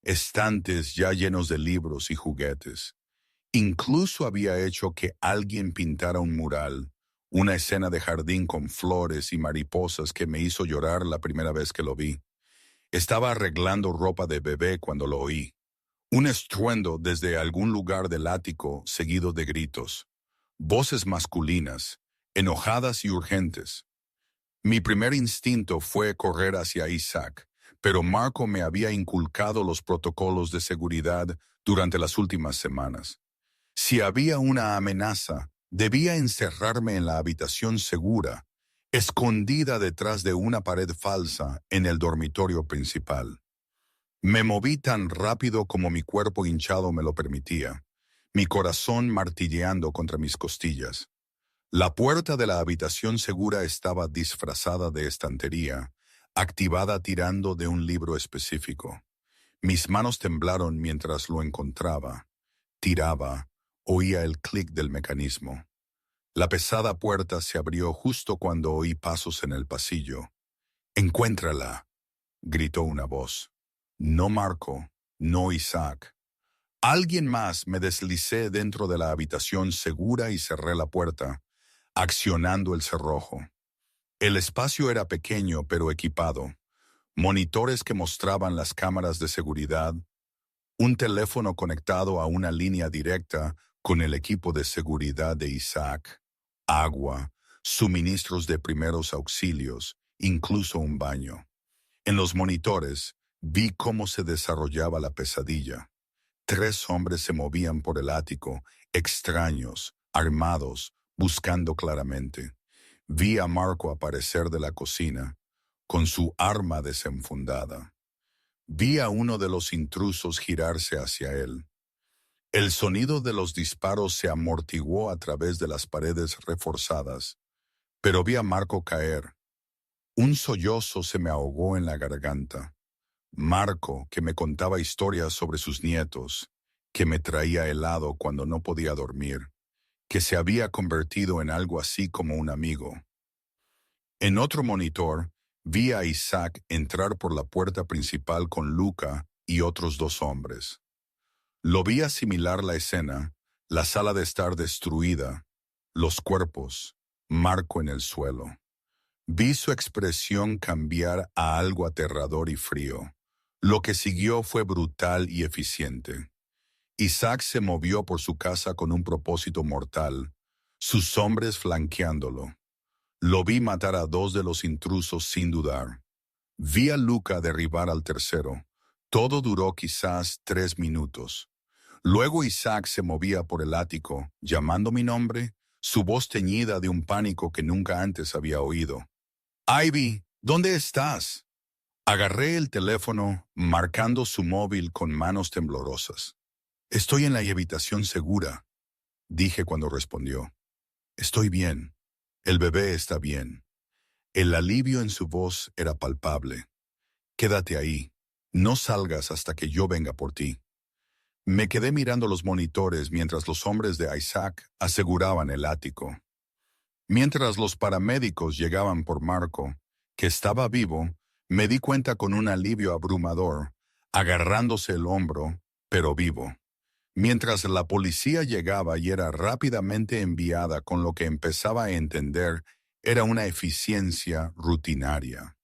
estantes ya llenos de libros y juguetes. Incluso había hecho que alguien pintara un mural, una escena de jardín con flores y mariposas que me hizo llorar la primera vez que lo vi. Estaba arreglando ropa de bebé cuando lo oí. Un estruendo desde algún lugar del ático seguido de gritos. Voces masculinas, enojadas y urgentes. Mi primer instinto fue correr hacia Isaac, pero Marco me había inculcado los protocolos de seguridad durante las últimas semanas. Si había una amenaza, debía encerrarme en la habitación segura, escondida detrás de una pared falsa en el dormitorio principal. Me moví tan rápido como mi cuerpo hinchado me lo permitía, mi corazón martilleando contra mis costillas. La puerta de la habitación segura estaba disfrazada de estantería, activada tirando de un libro específico. Mis manos temblaron mientras lo encontraba. Tiraba, oía el clic del mecanismo. La pesada puerta se abrió justo cuando oí pasos en el pasillo. «Encuéntrala», gritó una voz. No Marco, no Isaac. Alguien más. Me deslicé dentro de la habitación segura y cerré la puerta, accionando el cerrojo. El espacio era pequeño pero equipado. Monitores que mostraban las cámaras de seguridad, un teléfono conectado a una línea directa con el equipo de seguridad de Isaac, agua, suministros de primeros auxilios, incluso un baño. En los monitores vi cómo se desarrollaba la pesadilla. 3 hombres se movían por el ático, extraños, armados, buscando claramente. Vi a Marco aparecer de la cocina, con su arma desenfundada. Vi a uno de los intrusos girarse hacia él. El sonido de los disparos se amortiguó a través de las paredes reforzadas, pero vi a Marco caer. Un sollozo se me ahogó en la garganta. Marco, que me contaba historias sobre sus nietos, que me traía helado cuando no podía dormir, que se había convertido en algo así como un amigo. En otro monitor, vi a Isaac entrar por la puerta principal con Luca y otros 2 hombres. Lo vi asimilar la escena, la sala de estar destruida, los cuerpos, Marco en el suelo. Vi su expresión cambiar a algo aterrador y frío. Lo que siguió fue brutal y eficiente. Isaac se movió por su casa con un propósito mortal, sus hombres flanqueándolo. Lo vi matar a 2 de los intrusos sin dudar. Vi a Luca derribar al tercero. Todo duró quizás 3 minutos. Luego Isaac se movía por el ático, llamando mi nombre, su voz teñida de un pánico que nunca antes había oído. «Ivy, ¿dónde estás?» Agarré el teléfono, marcando su móvil con manos temblorosas. «Estoy en la habitación segura», dije cuando respondió. «Estoy bien. El bebé está bien». El alivio en su voz era palpable. «Quédate ahí. No salgas hasta que yo venga por ti». Me quedé mirando los monitores mientras los hombres de Isaac aseguraban el ático. Mientras los paramédicos llegaban por Marco, que estaba vivo, me di cuenta con un alivio abrumador, agarrándose el hombro, pero vivo. Mientras la policía llegaba y era rápidamente enviada con lo que empezaba a entender era una eficiencia rutinaria.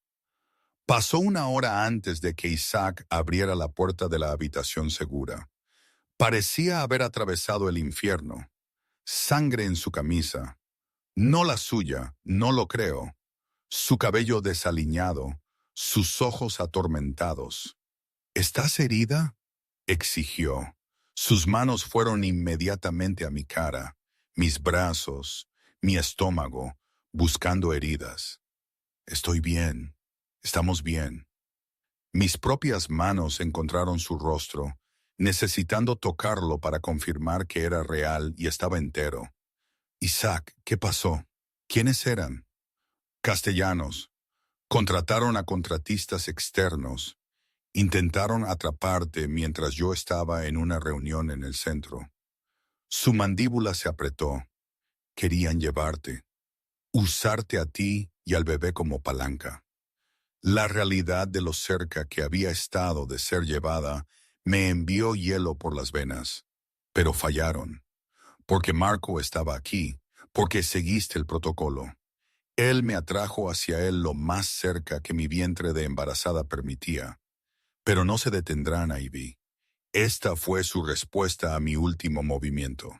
Pasó 1 hora antes de que Isaac abriera la puerta de la habitación segura. Parecía haber atravesado el infierno. Sangre en su camisa. No la suya, no lo creo. Su cabello desaliñado, sus ojos atormentados. «¿Estás herida?», exigió. Sus manos fueron inmediatamente a mi cara, mis brazos, mi estómago, buscando heridas. «Estoy bien. Estamos bien». Mis propias manos encontraron su rostro, necesitando tocarlo para confirmar que era real y estaba entero. «Isaac, ¿qué pasó? ¿Quiénes eran?» «Castellanos. Contrataron a contratistas externos. Intentaron atraparte mientras yo estaba en una reunión en el centro». Su mandíbula se apretó. «Querían llevarte, usarte a ti y al bebé como palanca». La realidad de lo cerca que había estado de ser llevada me envió hielo por las venas. Pero fallaron. Porque Marco estaba aquí, porque seguiste el protocolo. Él me atrajo hacia él lo más cerca que mi vientre de embarazada permitía. Pero no se detendrán, Ivy. Esta fue su respuesta a mi último movimiento.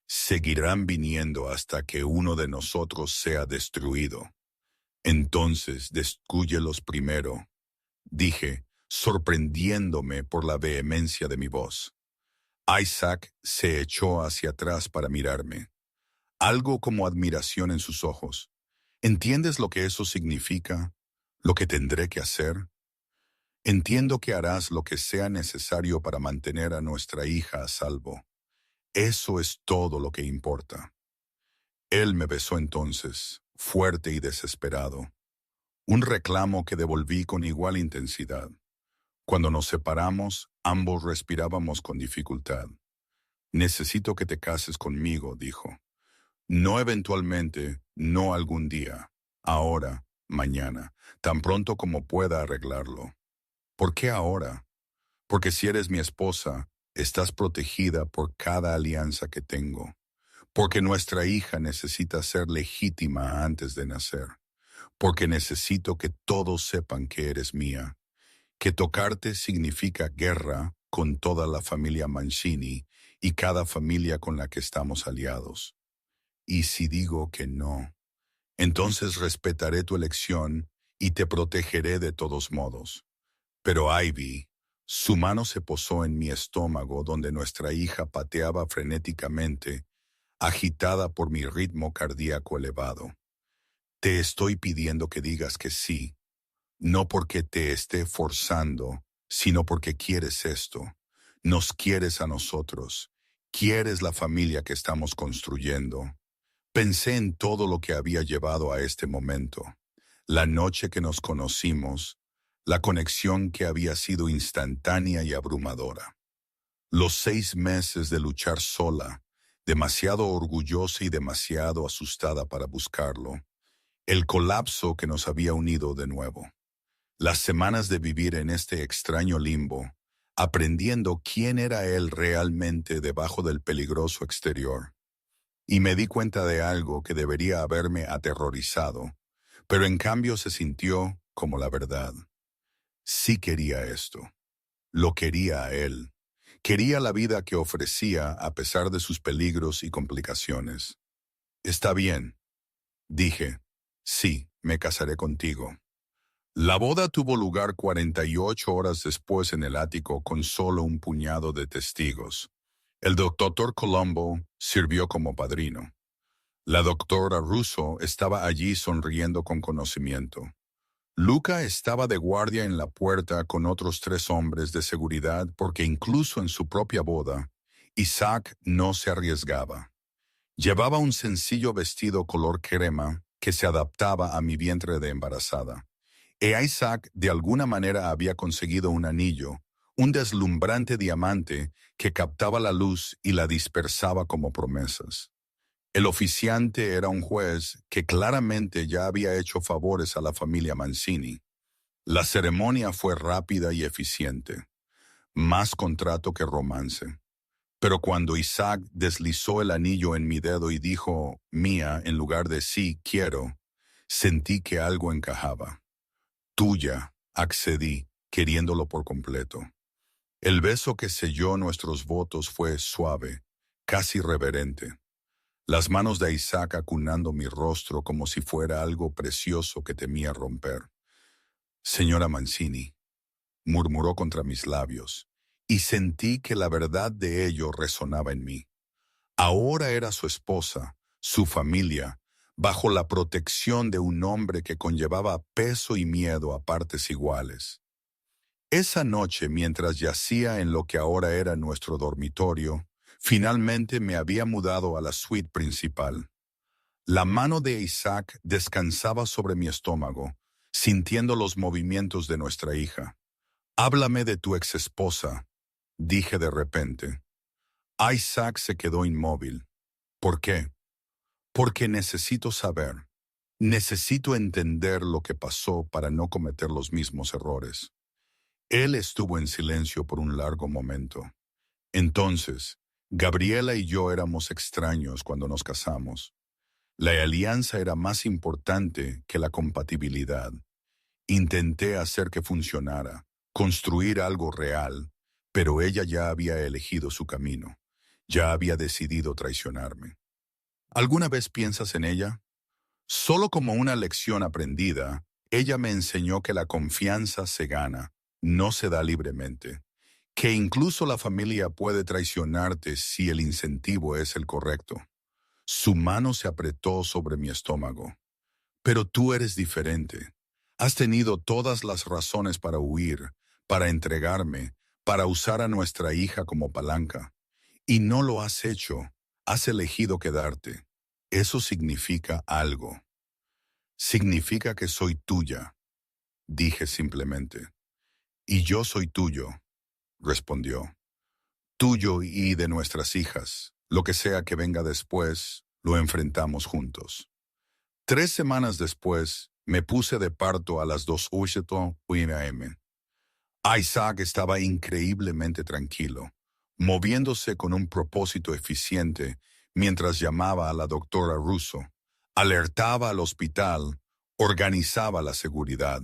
Seguirán viniendo hasta que uno de nosotros sea destruido. Entonces destrúyelos primero, dije, sorprendiéndome por la vehemencia de mi voz. Isaac se echó hacia atrás para mirarme. Algo como admiración en sus ojos. ¿Entiendes lo que eso significa? ¿Lo que tendré que hacer? Entiendo que harás lo que sea necesario para mantener a nuestra hija a salvo. Eso es todo lo que importa. Él me besó entonces, fuerte y desesperado, un reclamo que devolví con igual intensidad. Cuando nos separamos, ambos respirábamos con dificultad. Necesito que te cases conmigo, dijo. No eventualmente, no algún día. Ahora, mañana, tan pronto como pueda arreglarlo. ¿Por qué ahora? Porque si eres mi esposa, estás protegida por cada alianza que tengo. Porque nuestra hija necesita ser legítima antes de nacer. Porque necesito que todos sepan que eres mía. Que tocarte significa guerra con toda la familia Mancini y cada familia con la que estamos aliados. Y si digo que no, entonces respetaré tu elección y te protegeré de todos modos. Pero Ivy, su mano se posó en mi estómago donde nuestra hija pateaba frenéticamente, agitada por mi ritmo cardíaco elevado. Te estoy pidiendo que digas que sí, no porque te esté forzando, sino porque quieres esto. Nos quieres a nosotros. Quieres la familia que estamos construyendo. Pensé en todo lo que había llevado a este momento. La noche que nos conocimos, la conexión que había sido instantánea y abrumadora. Los 6 meses de luchar sola, demasiado orgullosa y demasiado asustada para buscarlo. El colapso que nos había unido de nuevo. Las semanas de vivir en este extraño limbo, aprendiendo quién era él realmente debajo del peligroso exterior. Y me di cuenta de algo que debería haberme aterrorizado, pero en cambio se sintió como la verdad. Sí quería esto. Lo quería a él. Quería la vida que ofrecía a pesar de sus peligros y complicaciones. Está bien, dije. Sí, me casaré contigo. La boda tuvo lugar 48 horas después en el ático con solo un puñado de testigos. El doctor Colombo sirvió como padrino. La doctora Russo estaba allí sonriendo con conocimiento. Luca estaba de guardia en la puerta con otros 3 hombres de seguridad porque incluso en su propia boda, Isaac no se arriesgaba. Llevaba un sencillo vestido color crema que se adaptaba a mi vientre de embarazada. Isaac de alguna manera había conseguido un anillo, un deslumbrante diamante que captaba la luz y la dispersaba como promesas. El oficiante era un juez que claramente ya había hecho favores a la familia Mancini. La ceremonia fue rápida y eficiente, más contrato que romance. Pero cuando Isaac deslizó el anillo en mi dedo y dijo mía en lugar de sí quiero, sentí que algo encajaba. Tuya, accedí, queriéndolo por completo. El beso que selló nuestros votos fue suave, casi reverente. Las manos de Isaac acunando mi rostro como si fuera algo precioso que temía romper. Señora Mancini, murmuró contra mis labios, y sentí que la verdad de ello resonaba en mí. Ahora era su esposa, su familia, bajo la protección de un hombre que conllevaba peso y miedo a partes iguales. Esa noche, mientras yacía en lo que ahora era nuestro dormitorio, finalmente me había mudado a la suite principal. La mano de Isaac descansaba sobre mi estómago, sintiendo los movimientos de nuestra hija. Háblame de tu exesposa, dije de repente. Isaac se quedó inmóvil. ¿Por qué? Porque necesito saber. Necesito entender lo que pasó para no cometer los mismos errores. Él estuvo en silencio por un largo momento. Entonces, Gabriela y yo éramos extraños cuando nos casamos. La alianza era más importante que la compatibilidad. Intenté hacer que funcionara, construir algo real, pero ella ya había elegido su camino. Ya había decidido traicionarme. ¿Alguna vez piensas en ella? Solo como una lección aprendida, ella me enseñó que la confianza se gana, no se da libremente. Que incluso la familia puede traicionarte si el incentivo es el correcto. Su mano se apretó sobre mi estómago. Pero tú eres diferente. Has tenido todas las razones para huir, para entregarme, para usar a nuestra hija como palanca. Y no lo has hecho, has elegido quedarte. Eso significa algo. Significa que soy tuya, dije simplemente. Y yo soy tuyo, respondió. Tuyo y de nuestras hijas. Lo que sea que venga después, lo enfrentamos juntos. 3 semanas después, me puse de parto a las 2:08 p.m. Isaac estaba increíblemente tranquilo, moviéndose con un propósito eficiente mientras llamaba a la doctora Russo, alertaba al hospital, organizaba la seguridad.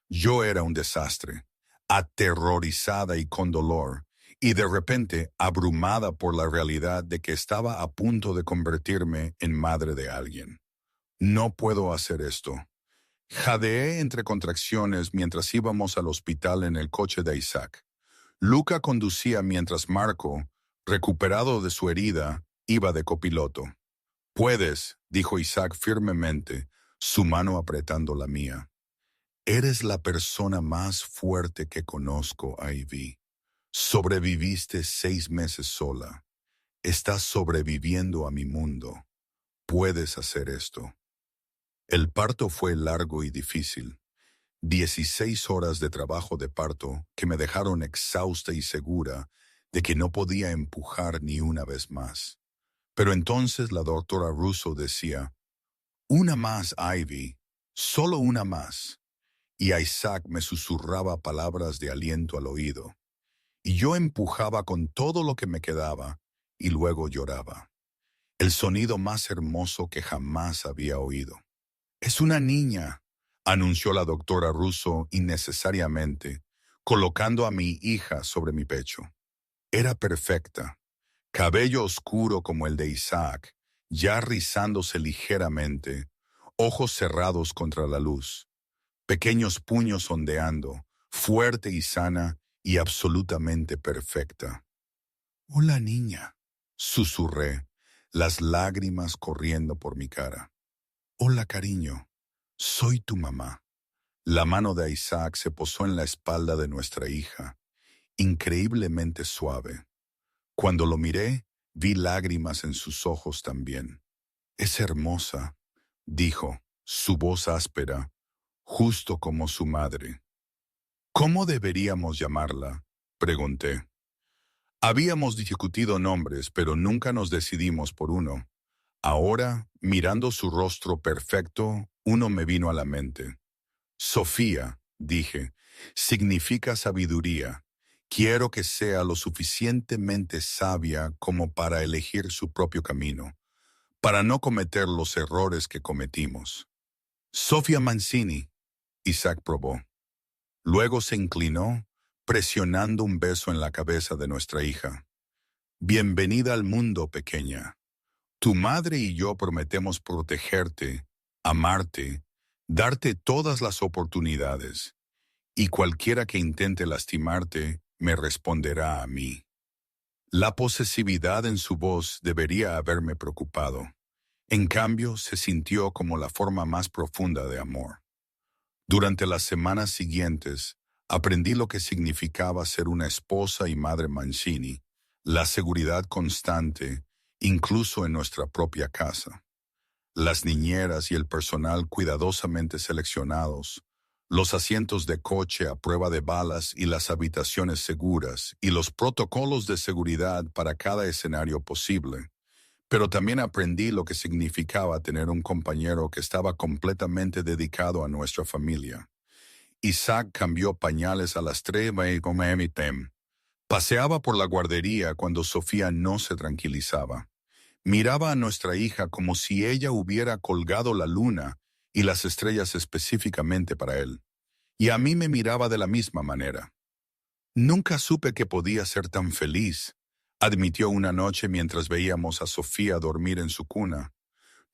Yo era un desastre, aterrorizada y con dolor, y de repente abrumada por la realidad de que estaba a punto de convertirme en madre de alguien. No puedo hacer esto. Jadeé entre contracciones mientras íbamos al hospital en el coche de Isaac. Luca conducía mientras Marco, recuperado de su herida, iba de copiloto. Puedes, dijo Isaac firmemente, su mano apretando la mía. Eres la persona más fuerte que conozco, Ivy. Sobreviviste 6 meses sola. Estás sobreviviendo a mi mundo. Puedes hacer esto. El parto fue largo y difícil. 16 horas de trabajo de parto que me dejaron exhausta y segura de que no podía empujar ni una vez más. Pero entonces la doctora Russo decía, una más, Ivy, solo una más. Y Isaac me susurraba palabras de aliento al oído. Y yo empujaba con todo lo que me quedaba y luego lloraba. El sonido más hermoso que jamás había oído. Es una niña, anunció la doctora Russo innecesariamente, colocando a mi hija sobre mi pecho. Era perfecta, cabello oscuro como el de Isaac, ya rizándose ligeramente, ojos cerrados contra la luz, pequeños puños ondeando, fuerte y sana y absolutamente perfecta. Hola, niña, susurré, las lágrimas corriendo por mi cara. Hola, cariño, soy tu mamá. La mano de Isaac se posó en la espalda de nuestra hija, increíblemente suave. Cuando lo miré, vi lágrimas en sus ojos también. Es hermosa, dijo, su voz áspera, justo como su madre. ¿Cómo deberíamos llamarla?, pregunté. Habíamos discutido nombres, pero nunca nos decidimos por uno. Ahora, mirando su rostro perfecto, uno me vino a la mente. Sofía, dije, significa sabiduría. Quiero que sea lo suficientemente sabia como para elegir su propio camino, para no cometer los errores que cometimos. Sofía Mancini, Isaac probó. Luego se inclinó, presionando un beso en la cabeza de nuestra hija. Bienvenida al mundo, pequeña. Tu madre y yo prometemos protegerte, amarte, darte todas las oportunidades, y cualquiera que intente lastimarte me responderá a mí. La posesividad en su voz debería haberme preocupado. En cambio, se sintió como la forma más profunda de amor. Durante las semanas siguientes, aprendí lo que significaba ser una esposa y madre Mancini, la seguridad constante, incluso en nuestra propia casa. Las niñeras y el personal cuidadosamente seleccionados, los asientos de coche a prueba de balas y las habitaciones seguras y los protocolos de seguridad para cada escenario posible. Pero también aprendí lo que significaba tener un compañero que estaba completamente dedicado a nuestra familia. Isaac cambió pañales a las 3:00 p.m. Paseaba por la guardería cuando Sofía no se tranquilizaba. Miraba a nuestra hija como si ella hubiera colgado la luna y las estrellas específicamente para él. Y a mí me miraba de la misma manera. Nunca supe que podía ser tan feliz, admitió una noche mientras veíamos a Sofía dormir en su cuna.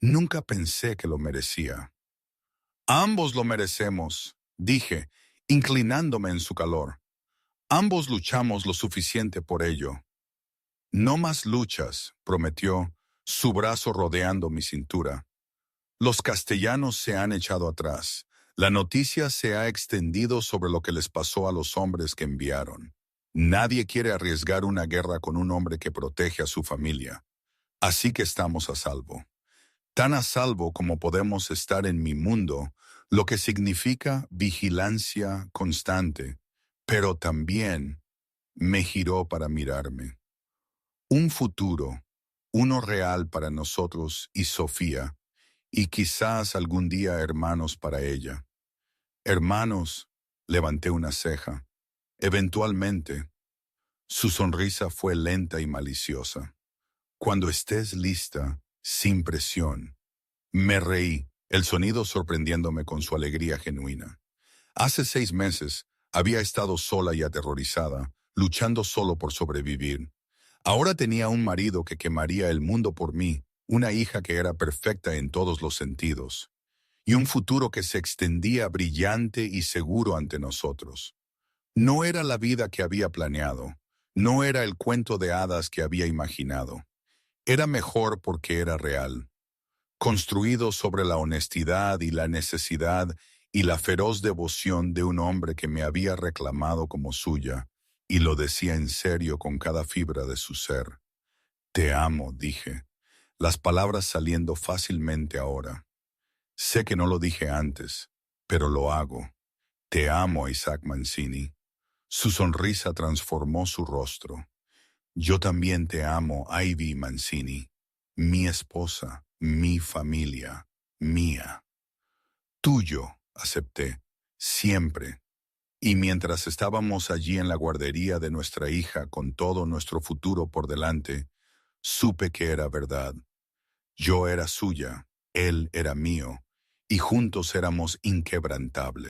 Nunca pensé que lo merecía. Ambos lo merecemos, dije, inclinándome en su calor. Ambos luchamos lo suficiente por ello. No más luchas, prometió, su brazo rodeando mi cintura. Los castellanos se han echado atrás. La noticia se ha extendido sobre lo que les pasó a los hombres que enviaron. Nadie quiere arriesgar una guerra con un hombre que protege a su familia. Así que estamos a salvo. Tan a salvo como podemos estar en mi mundo, lo que significa vigilancia constante, pero también me giró para mirarme. Un futuro, uno real para nosotros y Sofía, y quizás algún día hermanos para ella. Hermanos, levanté una ceja. Eventualmente, su sonrisa fue lenta y maliciosa. Cuando estés lista, sin presión. Me reí, el sonido sorprendiéndome con su alegría genuina. Hace 6 meses había estado sola y aterrorizada, luchando solo por sobrevivir. Ahora tenía un marido que quemaría el mundo por mí, una hija que era perfecta en todos los sentidos, y un futuro que se extendía brillante y seguro ante nosotros. No era la vida que había planeado, no era el cuento de hadas que había imaginado. Era mejor porque era real, construido sobre la honestidad y la necesidad y la feroz devoción de un hombre que me había reclamado como suya, y lo decía en serio con cada fibra de su ser. Te amo, dije, las palabras saliendo fácilmente ahora. Sé que no lo dije antes, pero lo hago. Te amo, Isaac Mancini. Su sonrisa transformó su rostro. Yo también te amo, Ivy Mancini, mi esposa, mi familia, mía. Tuyo, acepté, siempre. Y mientras estábamos allí en la guardería de nuestra hija con todo nuestro futuro por delante, supe que era verdad. Yo era suya, él era mío, y juntos éramos inquebrantables.